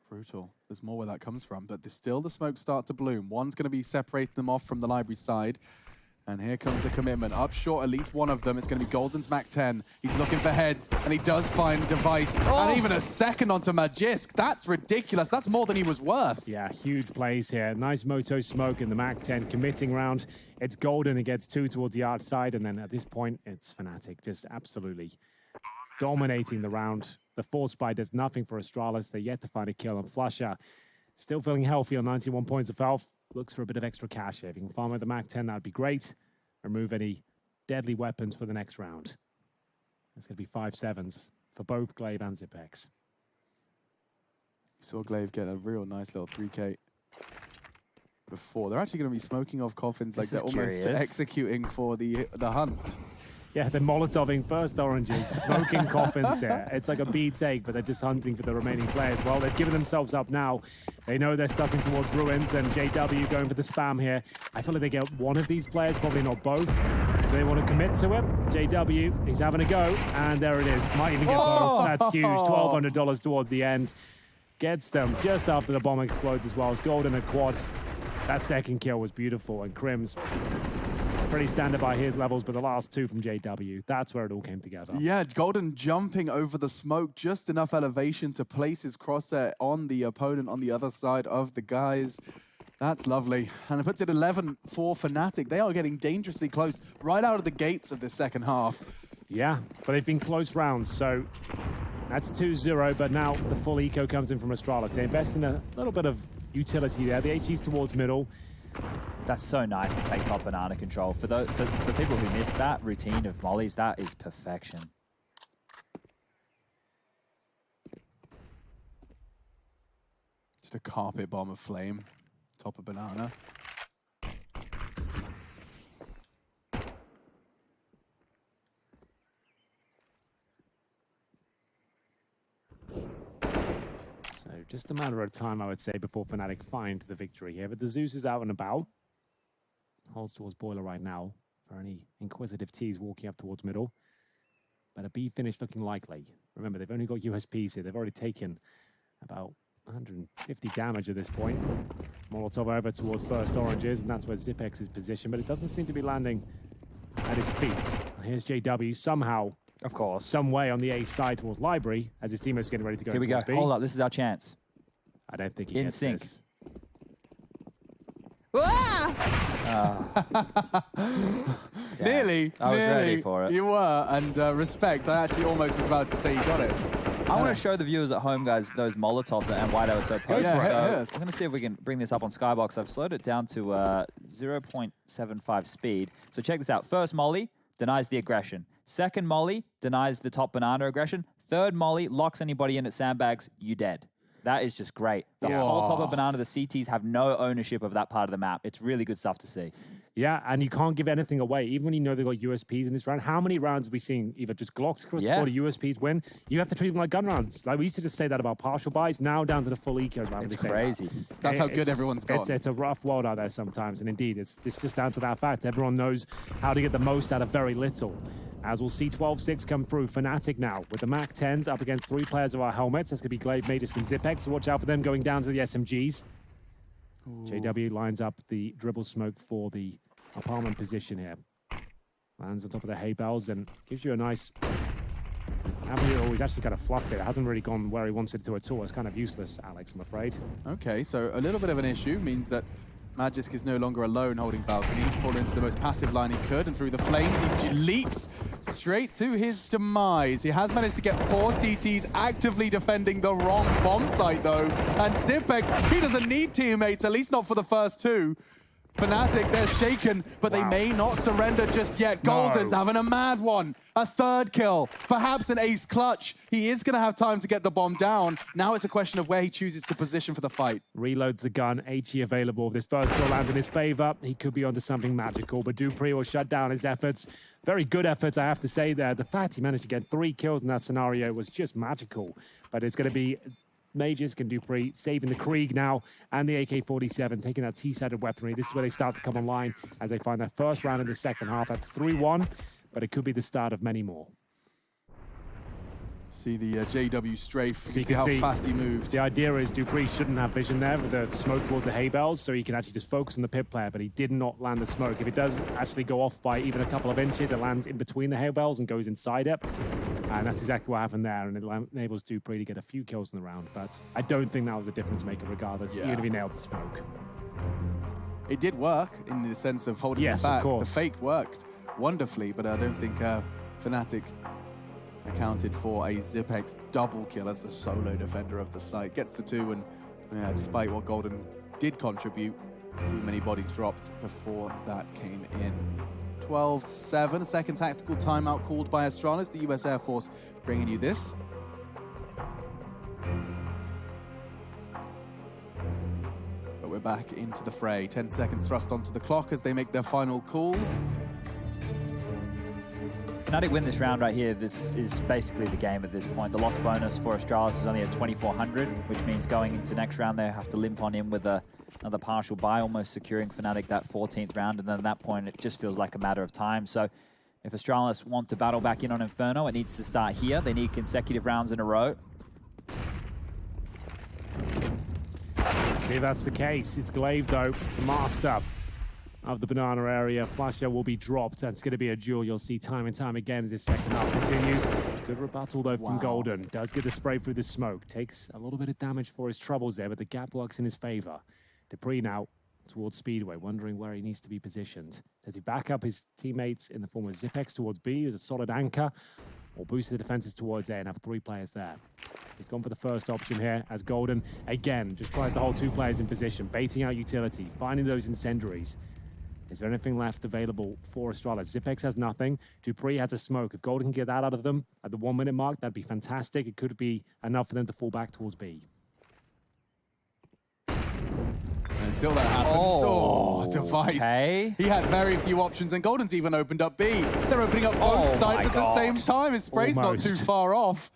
A: Brutal. There's more where that comes from. But still the smokes start to bloom. One's going to be separating them off from the library side. And here comes the commitment. Up short, at least one of them. It's going to be Golden's Mac 10. He's looking for heads, and he does find Device.
C: Oh.
A: And even a second onto Magisk. That's ridiculous. That's more than he was worth.
B: Yeah, huge plays here. Nice Moto smoke in the Mac 10 committing round. It's Golden. It gets 2 towards the arch side. And then at this point, it's Fnatic just absolutely dominating the round. The force buy does nothing for Astralis. They're yet to find a kill. And Flusher still feeling healthy on 91 points of health. Looks for a bit of extra cash here. If you can farm at the Mac 10, that'd be great. Remove any deadly weapons for the next round. It's going to be 5-7s for both Glaive and Zipex.
A: We saw Glaive get a real nice little 3K before. They're actually going to be smoking off coffins like
C: This
A: they're
C: is
A: almost
C: curious.
A: executing for the hunt.
B: Yeah, they're Molotoving first oranges, smoking coffins here. It's like a B take, but they're just hunting for the remaining players. Well, they've given themselves up now. They know they're stuck in towards Ruins, and JW going for the spam here. I feel like they get one of these players, probably not both. Do they want to commit to it? JW, he's having a go, and there it is. Might even get both. That's huge. $1,200 towards the end. Gets them just after the bomb explodes as well as Golden and Quad. That second kill was beautiful, and Crims pretty standard by his levels, but the last two from JW, that's where it all came together.
A: Yeah, Golden jumping over the smoke, just enough elevation to place his crosshair on the opponent on the other side of the guys. That's lovely. And it puts it 11 for Fnatic. They are getting dangerously close right out of the gates of this second half.
B: Yeah, but they've been close rounds, so that's 2-0, but now the full eco comes in from Astralis. They invest in a little bit of utility there. The HE's towards middle.
C: That's so nice to take top banana control. For people who missed that routine of mollies, that is perfection.
A: Just a carpet bomb of flame. Top of banana.
B: So just a matter of time, I would say, before Fnatic find the victory here. But the Zeus is out and about. Holds towards Boiler right now for any inquisitive T's walking up towards middle. But a B finish looking likely. Remember, they've only got USPs here. They've already taken about 150 damage at this point. Molotov over towards first oranges, and that's where Zipex is positioned, but it doesn't seem to be landing at his feet. And here's JW somehow,
C: Of course.
B: some way on the A side towards Library, as his teammates getting ready to go.
C: Here we go.
B: towards B.
C: Hold up. This is our chance.
B: I don't think he
C: In
B: gets
C: sync.
B: this.
A: Nearly,
C: I was
A: nearly.
C: ready for it.
A: You were, and respect. I actually almost was about to say you got it.
C: I want to show the viewers at home, guys, those Molotovs and why they were so potent.
A: Yeah,
C: So
A: yes.
C: I'm going to see if we can bring this up on Skybox. I've slowed it down to 0.75 speed. So check this out. First molly denies the aggression. Second molly denies the top banana aggression. Third molly locks anybody in at sandbags. You dead. That is just great. The whole top of banana, the CTs have no ownership of that part of the map. It's really good stuff to see.
B: Yeah, and you can't give anything away, even when you know they've got USPs in this round. How many rounds have we seen either just Glocks across the board or USPs win? You have to treat them like gun rounds. Like we used to just say that about partial buys, now down to the full eco round.
C: It's crazy.
A: That's how good everyone's got.
B: It's a rough world out there sometimes, and indeed, it's just down to that fact. Everyone knows how to get the most out of very little. As we'll see 12-6 come through. Fnatic now with the Mac 10s up against 3 players of our helmets. That's going to be Glaive, Magus, and Zipex, so watch out for them going down to the SMGs. Ooh. JW lines up the dribble smoke for the apartment position here. Lands on top of the hay bales and gives you a nice avenue. Oh, he's actually kind of fluffed it. It hasn't really gone where he wants it to at all. It's kind of useless, Alex, I'm afraid.
A: Okay, so a little bit of an issue means that Magisk is no longer alone holding balcony. He's pulled into the most passive line he could, and through the flames, he leaps straight to his demise. He has managed to get 4 CTs actively defending the wrong bomb site, though. And Zipex, he doesn't need teammates, at least not for the first 2. Fnatic, they're shaken, but they may not surrender just yet. Golden's having a mad one. A 3rd kill, perhaps an ace clutch. He is going to have time to get the bomb down. Now it's a question of where he chooses to position for the fight.
B: Reloads the gun, HE available. If this first kill lands in his favor, he could be onto something magical, but dupreeh will shut down his efforts. Very good efforts, I have to say there. The fact he managed to get 3 kills in that scenario was just magical, but it's going to be Magus and dupreeh saving the Krieg now, and the AK-47 taking that T-sided weaponry. This is where they start to come online as they find their first round in the second half. That's 3-1, but it could be the start of many more.
A: See the JW strafe,
B: So you
A: see
B: can
A: how
B: see
A: fast he moved.
B: The idea is dupreeh shouldn't have vision there with the smoke towards the hay bales, so he can actually just focus on the pit player, but he did not land the smoke. If it does actually go off by even a couple of inches, it lands in between the hay bales and goes inside it. And that's exactly what happened there, and it enables dupreeh to get a few kills in the round, but I don't think that was a difference maker regardless, even if he nailed the smoke.
A: It did work in the sense of holding it back. The fake worked wonderfully, but I don't think Fnatic accounted for a Zipex double kill as the solo defender of the site. Gets the 2, and despite what Golden did contribute, too many bodies dropped before that came in. 12-7, a second tactical timeout called by Astralis, the US Air Force bringing you this. But we're back into the fray. 10 seconds thrust onto the clock as they make their final calls.
C: Fnatic win this round right here. This is basically the game at this point. The loss bonus for Astralis is only at 2,400, which means going into next round they have to limp on in with another partial buy, almost securing Fnatic that 14th round, and then at that point it just feels like a matter of time. So if Astralis want to battle back in on Inferno, it needs to start here. They need consecutive rounds in a row.
B: See if that's the case. It's Glaive though, the master of the banana area. Flasher will be dropped. That's going to be a duel you'll see time and time again as this second half continues. Good rebuttal, though, from Golden. Does get the spray through the smoke. Takes a little bit of damage for his troubles there, but the gap works in his favor. dupreeh now towards Speedway, wondering where he needs to be positioned. Does he back up his teammates in the form of Zipex towards B, who's a solid anchor, or boost the defenses towards A and have 3 players there? He's gone for the first option here as Golden, again, just tries to hold 2 players in position, baiting out utility, finding those incendiaries. Is there anything left available for Astralis? Zipex has nothing. dupreeh has a smoke. If Golden can get that out of them at the 1-minute mark, that'd be fantastic. It could be enough for them to fall back towards B.
A: Until that happens, Device.
C: Okay.
A: He had very few options, and Golden's even opened up B. They're opening up both sides at the same time. His spray's not too far off.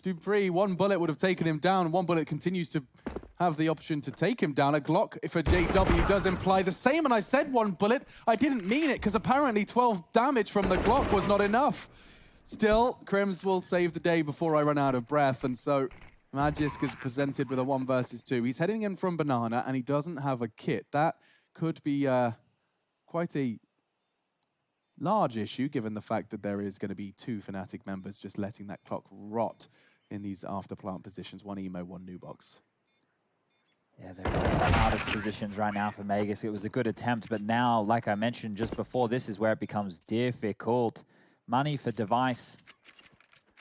A: dupreeh, 1 bullet would have taken him down. 1 bullet continues to have the option to take him down. A Glock for JW does imply the same, and I said 1 bullet. I didn't mean it, because apparently 12 damage from the Glock was not enough. Still, Crims will save the day before I run out of breath, and so Magisk is presented with a 1 versus 2. He's heading in from Banana, and he doesn't have a kit. That could be quite a large issue, given the fact that there is going to be 2 Fnatic members just letting that clock rot in these after-plant positions. 1 emo, 1 new box.
C: Yeah, they're in the hardest positions right now for Magisk. It was a good attempt, but now, like I mentioned just before, this is where it becomes difficult. Money for Device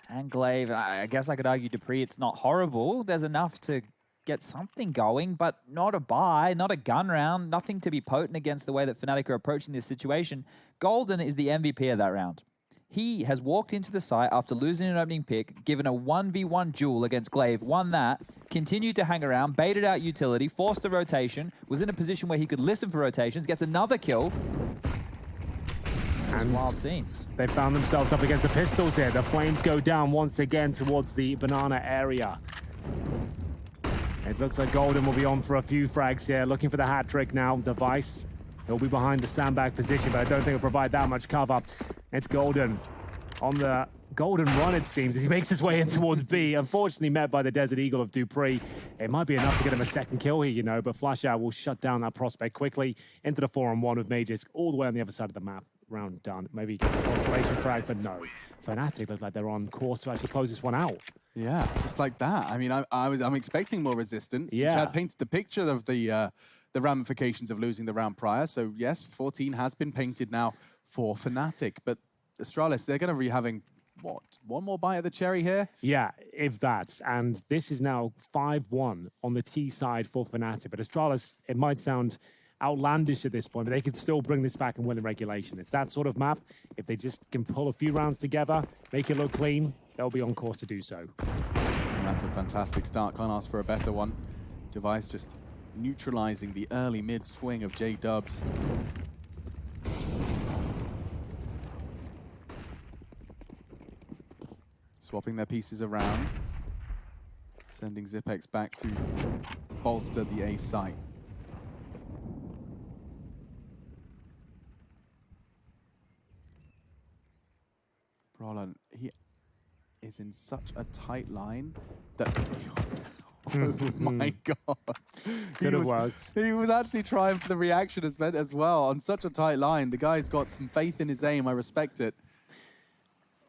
C: and Glaive. I guess I could argue dupreeh, it's not horrible. There's enough to get something going, but not a buy, not a gun round, nothing to be potent against the way that Fnatic are approaching this situation. Golden is the MVP of that round. He has walked into the site after losing an opening pick, given a 1v1 duel against Glaive, won that, continued to hang around, baited out utility, forced the rotation, was in a position where he could listen for rotations, gets another kill. And wild scenes.
B: They found themselves up against the pistols here. The flames go down once again towards the banana area. It looks like Golden will be on for a few frags here, looking for the hat trick now. Device, he'll be behind the sandbag position, but I don't think he'll provide that much cover. It's Golden on the Golden run, it seems, as he makes his way in towards B. Unfortunately met by the Desert Eagle of dupreeh. It might be enough to get him a second kill here, you know, but Flashout will shut down that prospect quickly into the 4-on-1 with Magisk all the way on the other side of the map. Round done. Maybe he gets a consolation frag, but no. Fnatic look like they're on course to actually close this one out. Yeah,
A: just like that. I mean, I'm expecting more resistance.
B: Yeah.
A: Chad painted the picture of the ramifications of losing the round prior. So yes, 14 has been painted now for Fnatic, but Astralis, they're going to be having, what, 1 more bite of the cherry here?
B: Yeah, if that's. And this is now 5-1 on the T side for Fnatic. But Astralis, it might sound outlandish at this point, but they can still bring this back and win in regulation. It's that sort of map. If they just can pull a few rounds together, make it look clean, they'll be on course to do so.
A: And that's a fantastic start. Can't ask for a better one. Device just neutralizing the early mid swing of J-Dubs. Swapping their pieces around. Sending Zipex back to bolster the A site. Roland, he is in such a tight line that... Oh my God.
B: Good it works.
A: He was actually trying for the reaction as well on such a tight line. The guy's got some faith in his aim. I respect it.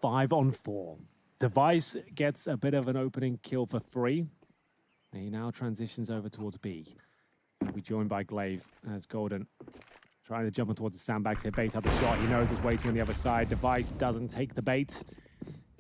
B: 5-on-4. Device gets a bit of an opening kill for 3. He now transitions over towards B. He'll be joined by Glaive as Golden trying to jump in towards the sandbags here, bait out the shot. He knows what's waiting on the other side. Device doesn't take the bait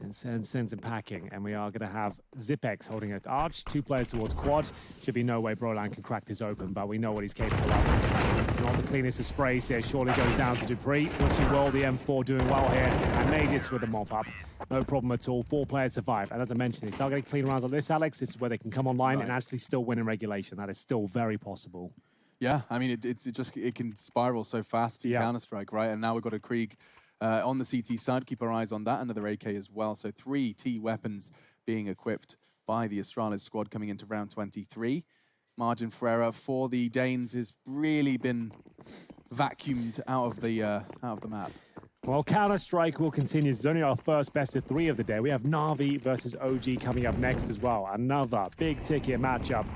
B: and sends him packing. And we are going to have Zipex holding an arch. 2 players towards quad. Should be no way Brolan can crack this open, but we know what he's capable of. Not the cleanest of sprays here. Surely goes down to dupreeh, which he will. The M4 doing well here. And Magisk with the mop up. No problem at all. 4 players survive. And as I mentioned, they start getting clean rounds like this, Alex. This is where they can come online and actually still win in regulation. That is still very possible.
A: Yeah, I mean, it can spiral so fast in Counter-Strike, right? And now we've got a Krieg on the CT side. Keep our eyes on that. Another AK as well. So 3 T weapons being equipped by the Astralis squad coming into round 23. Margin for error for the Danes has really been vacuumed out of the map.
B: Well, Counter-Strike will continue. This is only our first best of 3 of the day. We have Na'Vi versus OG coming up next as well. Another big-ticket matchup.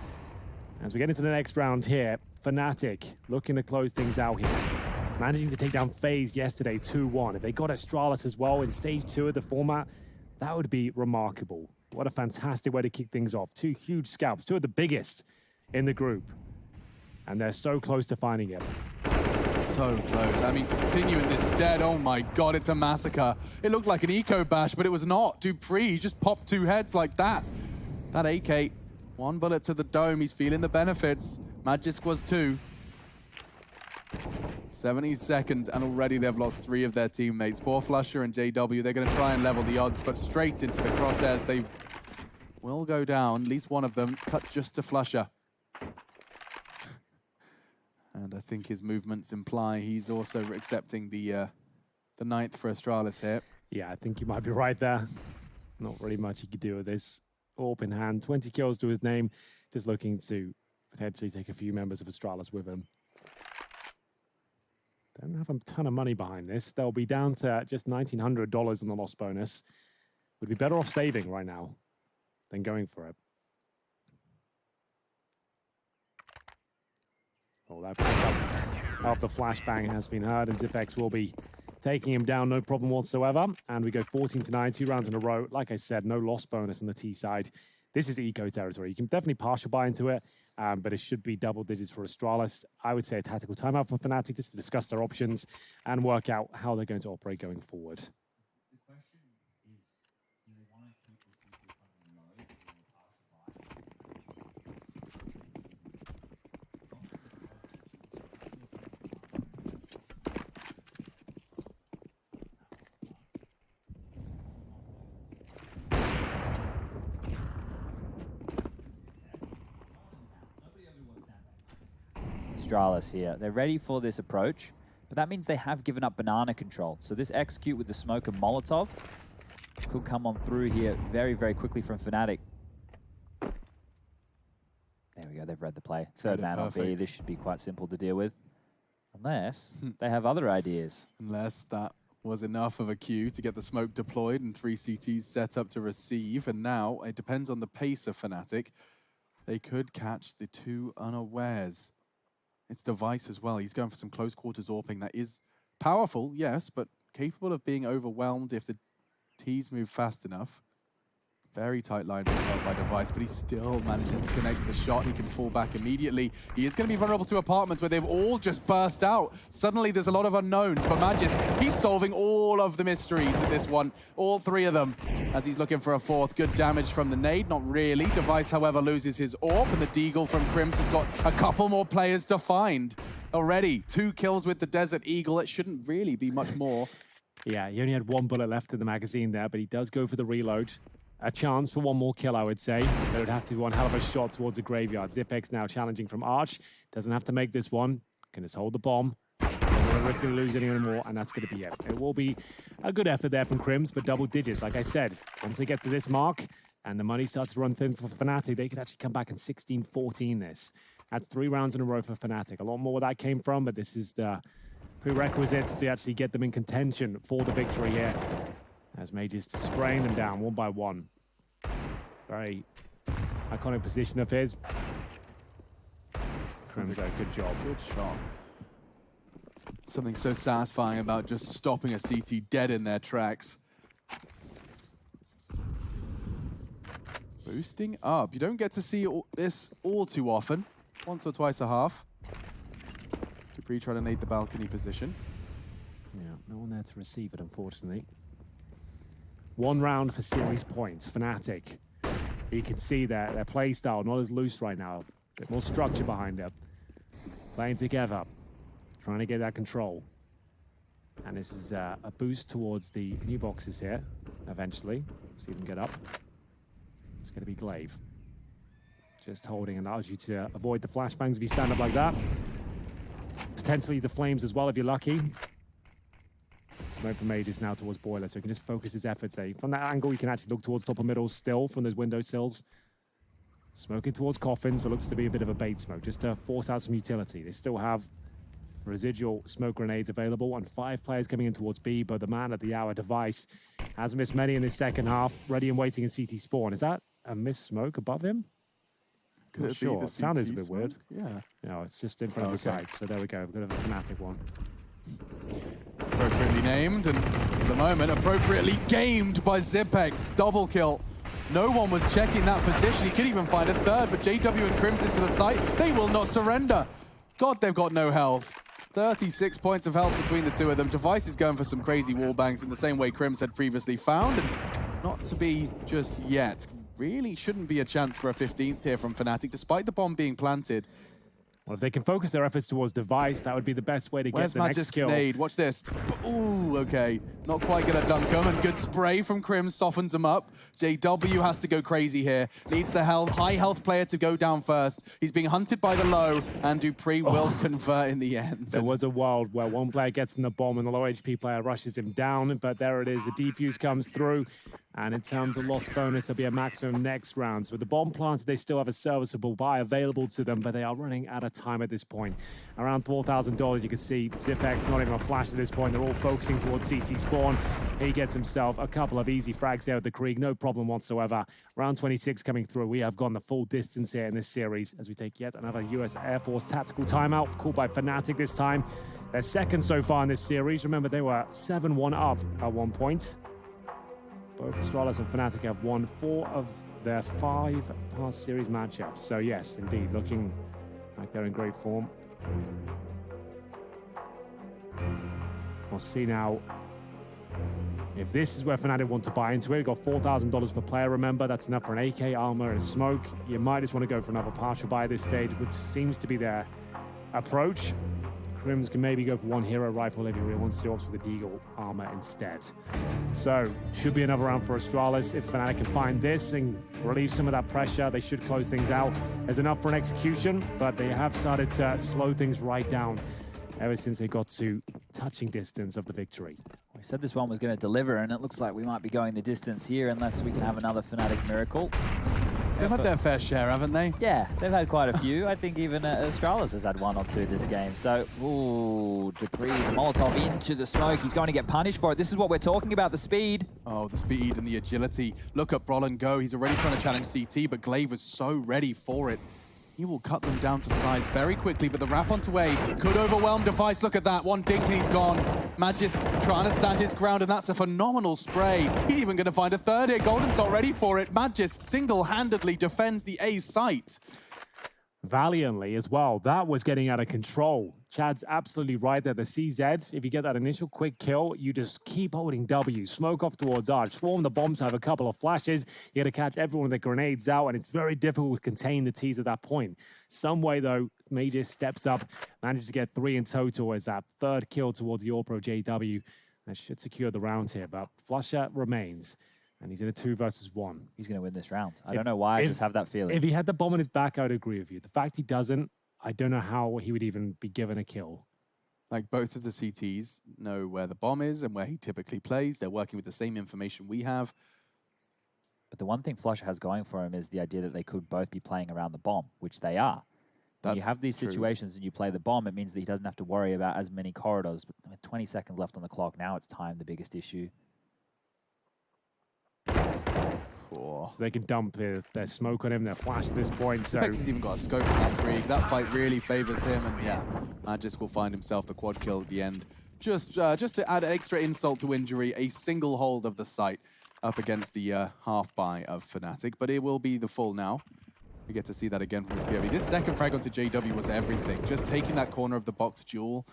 B: As we get into the next round here, Fnatic looking to close things out here. managing to take down FaZe yesterday 2-1. If they got Astralis as well in stage 2 of the format, that would be remarkable. What a fantastic way to kick things off. 2 huge scalps, 2 of the biggest in the group. And they're so close to finding it.
A: So close. I mean, to continue in this stead, oh my god, it's a massacre. It looked like an eco bash, but it was not. Dupree just popped 2 heads like that. That AK, 1 bullet to the dome. He's feeling the benefits. Magisk was 2. 70 seconds, and already they've lost 3 of their teammates. Poor Flusher and JW, they're going to try and level the odds, but straight into the crosshairs. They will go down, at least one of them, cut just to Flusher. And I think his movements imply he's also accepting the 9th for Astralis here.
B: Yeah, I think you might be right there. Not really much he could do with this. AWP in hand, 20 kills to his name, just looking to potentially take a few members of Astralis with him. Don't have a ton of money behind this. They'll be down to just $1,900 on the loss bonus. Would be better off saving right now than going for it. Oh, that after flashbang has been heard, and Zipex will be taking him down, no problem whatsoever. And we go 14-9, 2 rounds in a row. Like I said, no loss bonus on the T side. This is eco territory. You can definitely partial buy into it, but it should be double digits for Astralis. I would say a tactical timeout for Fnatic just to discuss their options and work out how they're going to operate going forward.
C: The question is, do they want to keep the CT low or Astralis here. They're ready for this approach, but that means they have given up banana control. So this execute with the smoke and Molotov could come on through here very, very quickly from Fnatic. There we go, they've read the play. Third man on B, this should be quite simple to deal with. Unless they have other ideas.
A: Unless that was enough of a cue to get the smoke deployed and 3 CTs set up to receive. And now it depends on the pace of Fnatic. They could catch the 2 unawares. It's Device as well. He's going for some close quarters AWPing. That is powerful, yes, but capable of being overwhelmed if the T's move fast enough. Very tight line by Device, but he still manages to connect the shot. He can fall back immediately. He is going to be vulnerable to apartments where they've all just burst out. Suddenly there's a lot of unknowns, but Magisk, he's solving all of the mysteries at this one. All 3 of them, as he's looking for a 4th. Good damage from the nade, not really. Device, however, loses his AWP, and the Deagle from Crims has got a couple more players to find. Already, 2 kills with the Desert Eagle. It shouldn't really be much more.
B: Yeah, he only had 1 bullet left in the magazine there, but he does go for the reload. A chance for 1 more kill, I would say. There would have to be one hell of a shot towards the graveyard. Zipex now challenging from Arch. Doesn't have to make this one. Can just hold the bomb. Don't risk to lose any more, and that's going to be it. It will be a good effort there from Crims, but double digits. Like I said, once they get to this mark and the money starts to run thin for Fnatic, they could actually come back in 16-14 this. That's 3 rounds in a row for Fnatic. A lot more where that came from, but this is the prerequisites to actually get them in contention for the victory here. As manages to spraying them down 1 by 1. Very iconic position of his. Crimson, good job.
A: Good shot. Something so satisfying about just stopping a CT dead in their tracks. Boosting up. You don't get to see this all too often. Once or twice a half. Dupree trying to nade the balcony position.
B: Yeah, no one there to receive it, unfortunately. 1 round for series points. Fnatic. You can see their play style not as loose right now. A bit more structure behind it. Playing together. Trying to get that control. And this is a boost towards the new boxes here. Eventually. See them get up. It's going to be Glaive. Just holding allows you to avoid the flashbangs if you stand up like that. Potentially the flames as well if you're lucky. Smoke from Mages now towards Boiler, so he can just focus his efforts there. From that angle, you can actually look towards top of middle still from those window sills. Smoking towards coffins, but looks to be a bit of a bait smoke, just to force out some utility. They still have residual smoke grenades available, and 5 players coming in towards B, but the man at the hour, Device, has missed many in this second half. Ready and waiting in CT spawn. Is that a missed smoke above him? Not sure. It sounded a bit weird.
A: Yeah.
B: No, it's just in front of the site, so there we go. We've got a Fnatic one.
A: Appropriately named, and at the moment, appropriately gamed by Zipex. Double kill. No one was checking that position. He could even find a third, but JW and Crimson to the site. They will not surrender. God, they've got no health. 36 points of health between the two of them. Device is going for some crazy wall bangs in the same way Crims had previously found, and not to be just yet. Really shouldn't be a chance for a 15th here from Fnatic, despite the bomb being planted.
B: Well, if they can focus their efforts towards Device, that would be the best way to get the next kill.
A: Nade? Watch this. Ooh, okay. Not quite gonna dunk him, and good spray from Crim softens him up. JW has to go crazy here. Needs the high health player to go down first. He's being hunted by the low, and Dupree will convert in the end.
B: There was a world where one player gets in the bomb and the low HP player rushes him down, but there it is. The defuse comes through, and in terms of loss bonus, there'll be a maximum next round. So with the bomb planted, they still have a serviceable buy available to them, but they are running out of time at this point. Around $4,000, you can see Zipex not even a flash at this point. They're all focusing towards CT spawn. He gets himself a couple of easy frags there with the Krieg, no problem whatsoever. Round 26 coming through. We have gone the full distance here in this series as we take yet another US Air Force tactical timeout, called by Fnatic this time. They're second so far in this series. Remember, they were 7-1 up at one point. Both Astralis and Fnatic have won 4 of their 5 past series matchups. So yes, indeed, looking like they're in great form. We'll see now if this is where Fnatic want to buy into it. We've got $4,000 per player, remember. That's enough for an AK, armor, and smoke. You might just want to go for another partial buy at this stage, which seems to be their approach. Crims can maybe go for one hero rifle if he really wants to, opt for the Deagle armor instead. So, should be another round for Astralis. If Fnatic can find this and relieve some of that pressure, they should close things out. There's enough for an execution, but they have started to slow things right down ever since they got to touching distance of the victory.
C: We said this one was going to deliver, and it looks like we might be going the distance here unless we can have another Fnatic miracle.
A: They've had their fair share, haven't they?
C: Yeah, they've had quite a few. I think even Astralis has had 1 or 2 this game. So, ooh, Dupree, Molotov into the smoke. He's going to get punished for it. This is what we're talking about, the speed.
A: Oh, the speed and the agility. Look at Brolin go. He's already trying to challenge CT, but Glaive was so ready for it. He will cut them down to size very quickly, but the wrap onto A could overwhelm Device. Look at that, one dink and he's gone. Magisk trying to stand his ground, and that's a phenomenal spray. He's even going to find a third hit. Golden's not ready for it. Magisk single-handedly defends the A site.
B: Valiantly as well. That was getting out of control. Chad's absolutely right there. The CZ, if you get that initial quick kill, you just keep holding W. Smoke off towards Arch. Swarm the bombs, have a couple of flashes. You got to catch everyone with the grenades out, and it's very difficult to contain the T's at that point. Some way, though, Major steps up, manages to get 3 in total as that third kill towards the All-Pro JW. That should secure the round here, but Flusher remains. And he's in a 2 versus 1.
C: He's going to win this round. I don't know why, I just have that feeling.
B: If he had the bomb on his back, I would agree with you. The fact he doesn't, I don't know how he would even be given a kill.
A: Like, both of the CTs know where the bomb is and where he typically plays. They're working with the same information we have.
C: But the one thing Flusher has going for him is the idea that they could both be playing around the bomb, which they are. When you have these situations and you play the bomb, it means that he doesn't have to worry about as many corridors. But with 20 seconds left on the clock, now it's time, the biggest issue.
A: So
B: they can dump their smoke on him, their flash at this point. So
A: He's even got a scope on that Krieg. That fight really favors him, and yeah, Magisk will find himself the quad kill at the end. Just to add extra insult to injury, a single hold of the site up against the half buy of Fnatic, but it will be the full now. We get to see that again from his POV. This second frag onto JW was everything. Just taking that corner of the box duel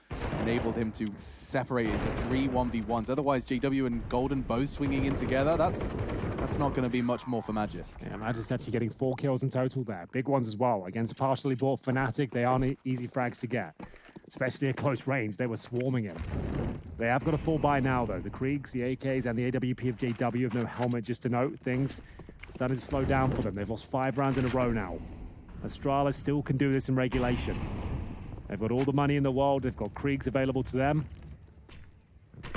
A: enabled him to separate into 3 1v1s. Otherwise, JW and Golden both swinging in together. That's not going to be much more for Magisk.
B: Yeah, Magisk actually getting 4 kills in total there. Big ones as well. Against partially bought Fnatic, they aren't easy frags to get. Especially at close range, they were swarming him. They have got a full buy now, though. The Kriegs, the AKs, and the AWP of JW have no helmet, just to note things. Starting to slow down for them. They've lost 5 rounds in a row now. Astralis still can do this in regulation. They've got all the money in the world. They've got Kriegs available to them.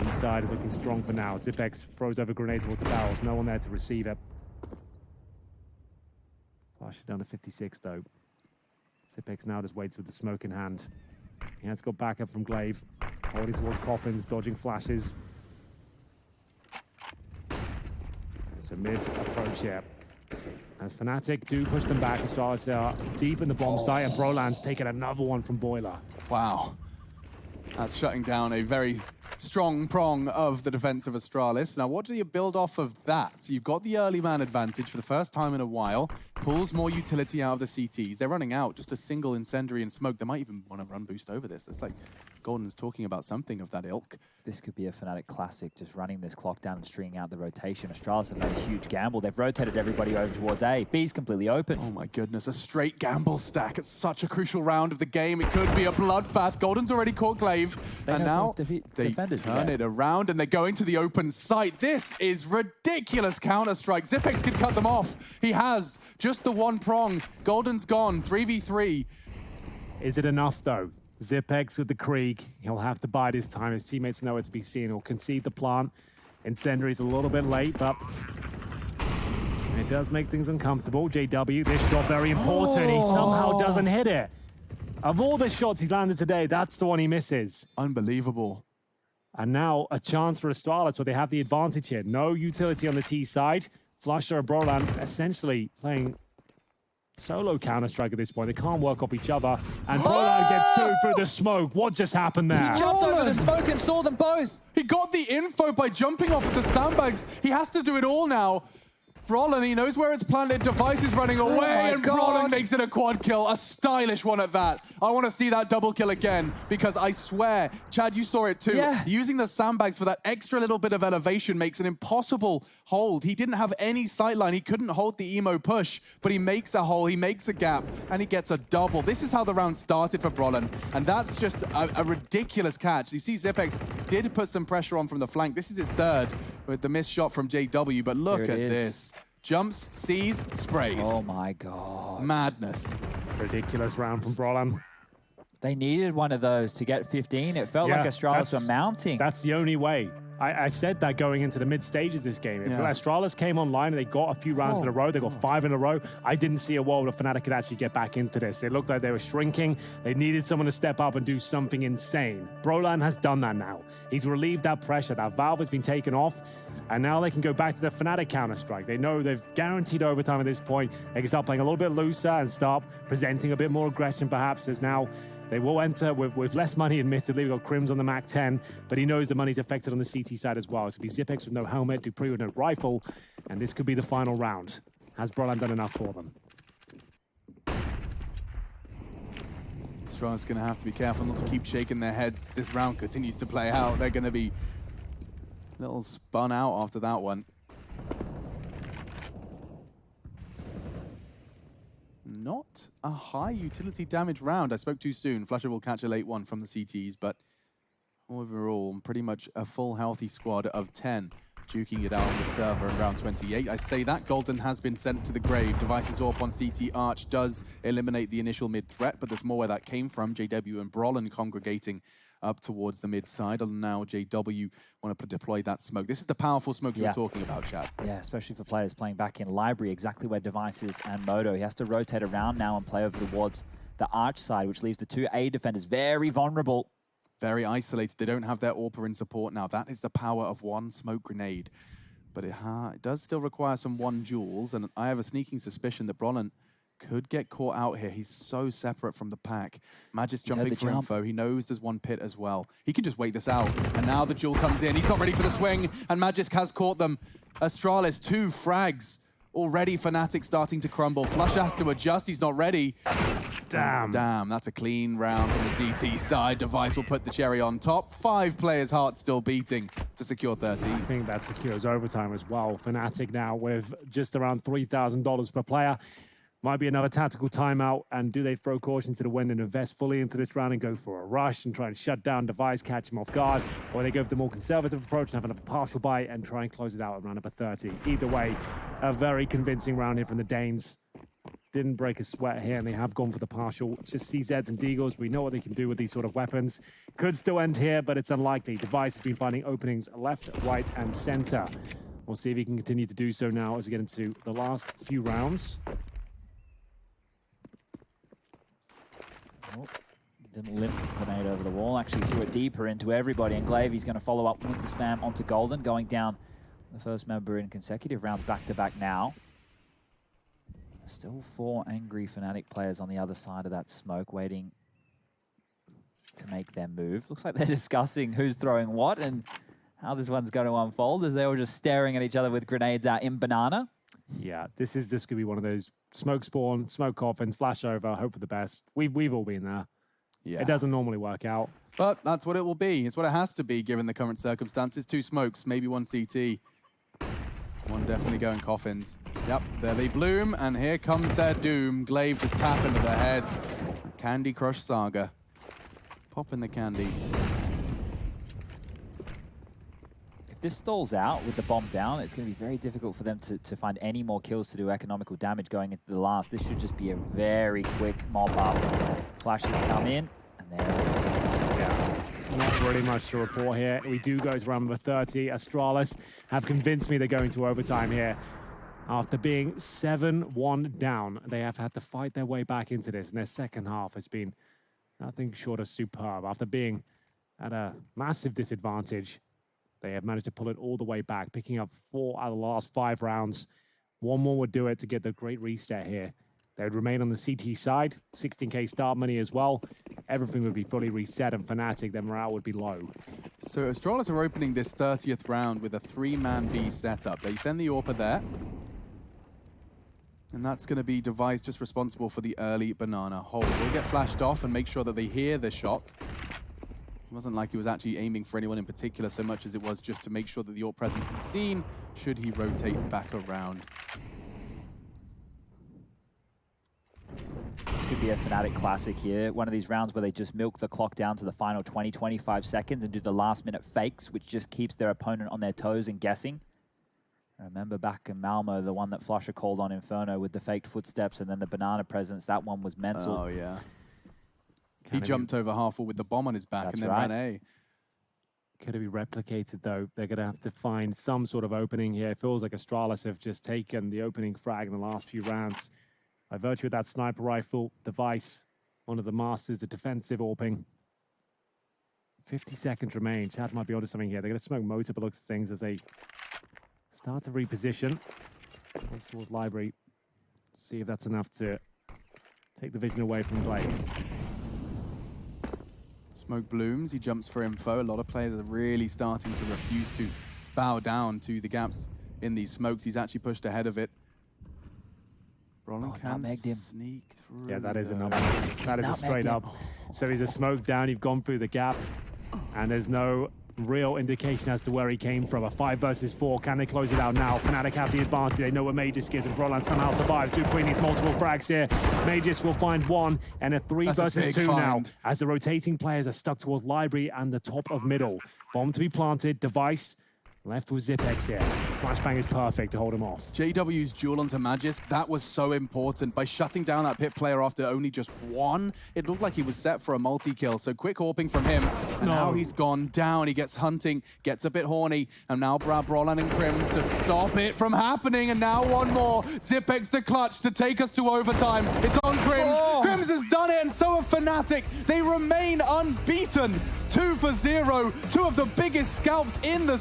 B: East side is looking strong for now. Zipex throws over grenades towards the barrels. No one there to receive it. Flash down to 56, though. Zipex now just waits with the smoke in hand. He has got backup from Glaive. Holding towards coffins, dodging flashes. It's a mid-approach here. As Fnatic do push them back, Astralis are deep in the bomb site, and Broland's taken another one from Boiler.
A: Wow. That's shutting down a very strong prong of the defense of Astralis. Now, what do you build off of that? So you've got the early man advantage for the first time in a while, pulls more utility out of the CTs. They're running out just a single incendiary and smoke. They might even want to run boost over this. It's like Golden's talking about something of that ilk.
C: This could be a Fnatic classic, just running this clock down and stringing out the rotation. Astralis have made a huge gamble. They've rotated everybody over towards A. B's completely open.
A: Oh my goodness, a straight gamble stack. It's such a crucial round of the game. It could be a bloodbath. Golden's already caught Glaive. And now they turn it around and they're going to the open site. This is ridiculous counter-strike. Zipex could cut them off. He has just the one prong. Golden's gone, 3v3.
B: Is it enough though? Zipex with the Krieg, he'll have to bide his time. His teammates know where to be seen. He'll concede the plant. Incendiary's a little bit late, but it does make things uncomfortable. JW, this shot very important. He somehow doesn't hit it. Of all the shots he's landed today, that's the one he misses.
A: Unbelievable.
B: And now a chance for Astralis where they have the advantage here. No utility on the T side. flusha and Brolan essentially playing solo Counter-Strike at this point. They can't work off each other. And Brolan gets two through the smoke. What just happened there?
C: He jumped over the smoke and saw them both.
A: He got the info by jumping off the sandbags. He has to do it all now. Brolan, he knows where it's planted. Device is running away, and Brolan makes it a quad kill. A stylish one at that. I want to see that double kill again, because I swear, Chad, you saw it too.
C: Yeah.
A: Using the sandbags for that extra little bit of elevation makes an impossible hold. He didn't have any sightline. He couldn't hold the emo push, but he makes a hole, he makes a gap, and he gets a double. This is how the round started for Brolan, and that's just a ridiculous catch. You see Zipex did put some pressure on from the flank. This is his third with the missed shot from JW, but look at this. Jumps, sees, sprays.
C: Oh my god.
A: Madness.
B: Ridiculous round from Brolan.
C: They needed one of those to get 15. It felt like Astralis were mounting.
B: That's the only way. I said that going into the mid stages of this game. If Astralis came online and they got a few rounds in a row, they got 5 in a row, I didn't see a world where Fnatic could actually get back into this. It looked like they were shrinking. They needed someone to step up and do something insane. Brolan has done that now. He's relieved that pressure. That valve has been taken off, and now they can go back to the Fnatic Counter-Strike. They know they've guaranteed overtime at this point. They can start playing a little bit looser and start presenting a bit more aggression, perhaps, as now they will enter with less money, admittedly. We've got Crims on the Mac 10, but he knows the money's affected on the CT side as well. It's going to be Zipex with no helmet, Dupree with no rifle, and this could be the final round. Has Brolan done enough for them?
A: Astralis going to have to be careful not to keep shaking their heads. This round continues to play out. They're going to be a little spun out after that one. Not a high utility damage round. I spoke too soon. flusha will catch a late one from the CTs, but overall, pretty much a full healthy squad of 10 duking it out on the server in round 28. I say that Golden has been sent to the grave. Device's AWP on CT Arch does eliminate the initial mid threat, but there's more where that came from. JW and Brolan congregating up towards the mid side, and now JW want to deploy that smoke. This is the powerful smoke you were talking about, Chad.
C: Yeah, especially for players playing back in Library, exactly where Device is and Moto. He has to rotate around now and play over towards the Arch side, which leaves the two A defenders very vulnerable.
A: Very isolated. They don't have their AWPer in support now. That is the power of one smoke grenade. But it does still require some one duels, and I have a sneaking suspicion that Brolan could get caught out here. He's so separate from the pack. Magic's jumping for info. He knows there's one pit as well. He can just wait this out. And now the duel comes in. He's not ready for the swing, and Magic has caught them. Astralis, 2 frags. Already Fnatic starting to crumble. flusha has to adjust. He's not ready.
B: Damn.
A: Damn, that's a clean round from the CT side. Device will put the cherry on top. 5 players' hearts still beating to secure 13.
B: I think that secures overtime as well. Fnatic now with just around $3,000 per player. Might be another tactical timeout, and do they throw caution to the wind and invest fully into this round and go for a rush and try and shut down Device, catch him off guard, or they go for the more conservative approach and have another partial bite and try and close it out at round number 30. Either way, a very convincing round here from the Danes. Didn't break a sweat here, and they have gone for the partial. Just CZs and Deagles, we know what they can do with these sort of weapons. Could still end here, but it's unlikely. Device has been finding openings left, right, and center. We'll see if he can continue to do so now as we get into the last few rounds.
C: Didn't limp the grenade over the wall, actually threw it deeper into everybody, and Glaive, he's going to follow up with the spam onto Golden, going down the first member in consecutive rounds back-to-back now. Still 4 angry Fnatic players on the other side of that smoke, waiting to make their move. Looks like they're discussing who's throwing what and how this one's going to unfold as they were just staring at each other with grenades out in banana.
B: Yeah, this is just going to be one of those smoke spawn, smoke coffins, flash over, hope for the best. We've all been there.
A: Yeah.
B: It doesn't normally work out.
A: But that's what it will be. It's what it has to be given the current circumstances. 2 smokes, maybe 1 CT. One definitely going coffins. Yep, there they bloom, and here comes their doom. Glaive just tap into their heads. Candy Crush Saga. Popping the candies.
C: If this stalls out with the bomb down, it's going to be very difficult for them to find any more kills to do economical damage going into the last. This should just be a very quick mob up. Flashes come in, and there it is.
B: Yeah, not really much to report here. We do go to round number 30. Astralis have convinced me they're going to overtime here. After being 7-1 down, they have had to fight their way back into this, and their second half has been nothing short of superb. After being at a massive disadvantage, they have managed to pull it all the way back, picking up 4 out of the last 5 rounds. One more would do it to get the great reset here. They would remain on the CT side, 16k start money as well. Everything would be fully reset, and Fnatic, their morale would be low.
A: So Astralis are opening this 30th round with a 3-man B setup. They send the AWPer there. And that's going to be Device just responsible for the early banana hold. We'll get flashed off and make sure that they hear the shot. It wasn't like he was actually aiming for anyone in particular so much as it was just to make sure that the AWP presence is seen should he rotate back around.
C: This could be a Fnatic classic here. One of these rounds where they just milk the clock down to the final 20, 25 seconds and do the last-minute fakes, which just keeps their opponent on their toes and guessing. I remember back in Malmo, the one that Flusher called on Inferno with the faked footsteps and then the banana presence. That one was mental.
A: Oh, yeah. He jumped over half wall with the bomb on his back and then ran A.
B: Could it be replicated, though? They're going to have to find some sort of opening here. It feels like Astralis have just taken the opening frag in the last few rounds. By virtue of that sniper rifle, Device, one of the masters, the defensive AWPing. 50 seconds remain. Chad might be onto something here. They're going to smoke motor, but looks at things as they start to reposition. Goes towards Library. See if that's enough to take the vision away from Glaive.
A: Smoke blooms, he jumps for info. A lot of players are really starting to refuse to bow down to the gaps in these smokes. He's actually pushed ahead of it. Roland can sneak through.
B: Yeah, that is enough. That is a straight up. So he's a smoke down, you've gone through the gap, and there's no real indication as to where he came from. A 5 versus 4. Can they close it out now? Fnatic have the advantage. They know where Magus is, and Roland somehow survives. Between these multiple frags here, Magus will find 1 and a 3 versus 2 now. As the rotating players are stuck towards Library and the top of middle. Bomb to be planted. Device left with Zipex here. Flashbang is perfect to hold him off.
A: JW's duel onto Magisk, that was so important. By shutting down that pit player after only just 1, it looked like he was set for a multi-kill. So quick AWPing from him, and now he's gone down. He gets hunting, gets a bit horny, and now Roland and Crims to stop it from happening. And now one more. Zipex the clutch to take us to overtime. It's on Crims. Crims has done it, and so have Fnatic. They remain unbeaten. 2 for 0. 2 of the biggest scalps in the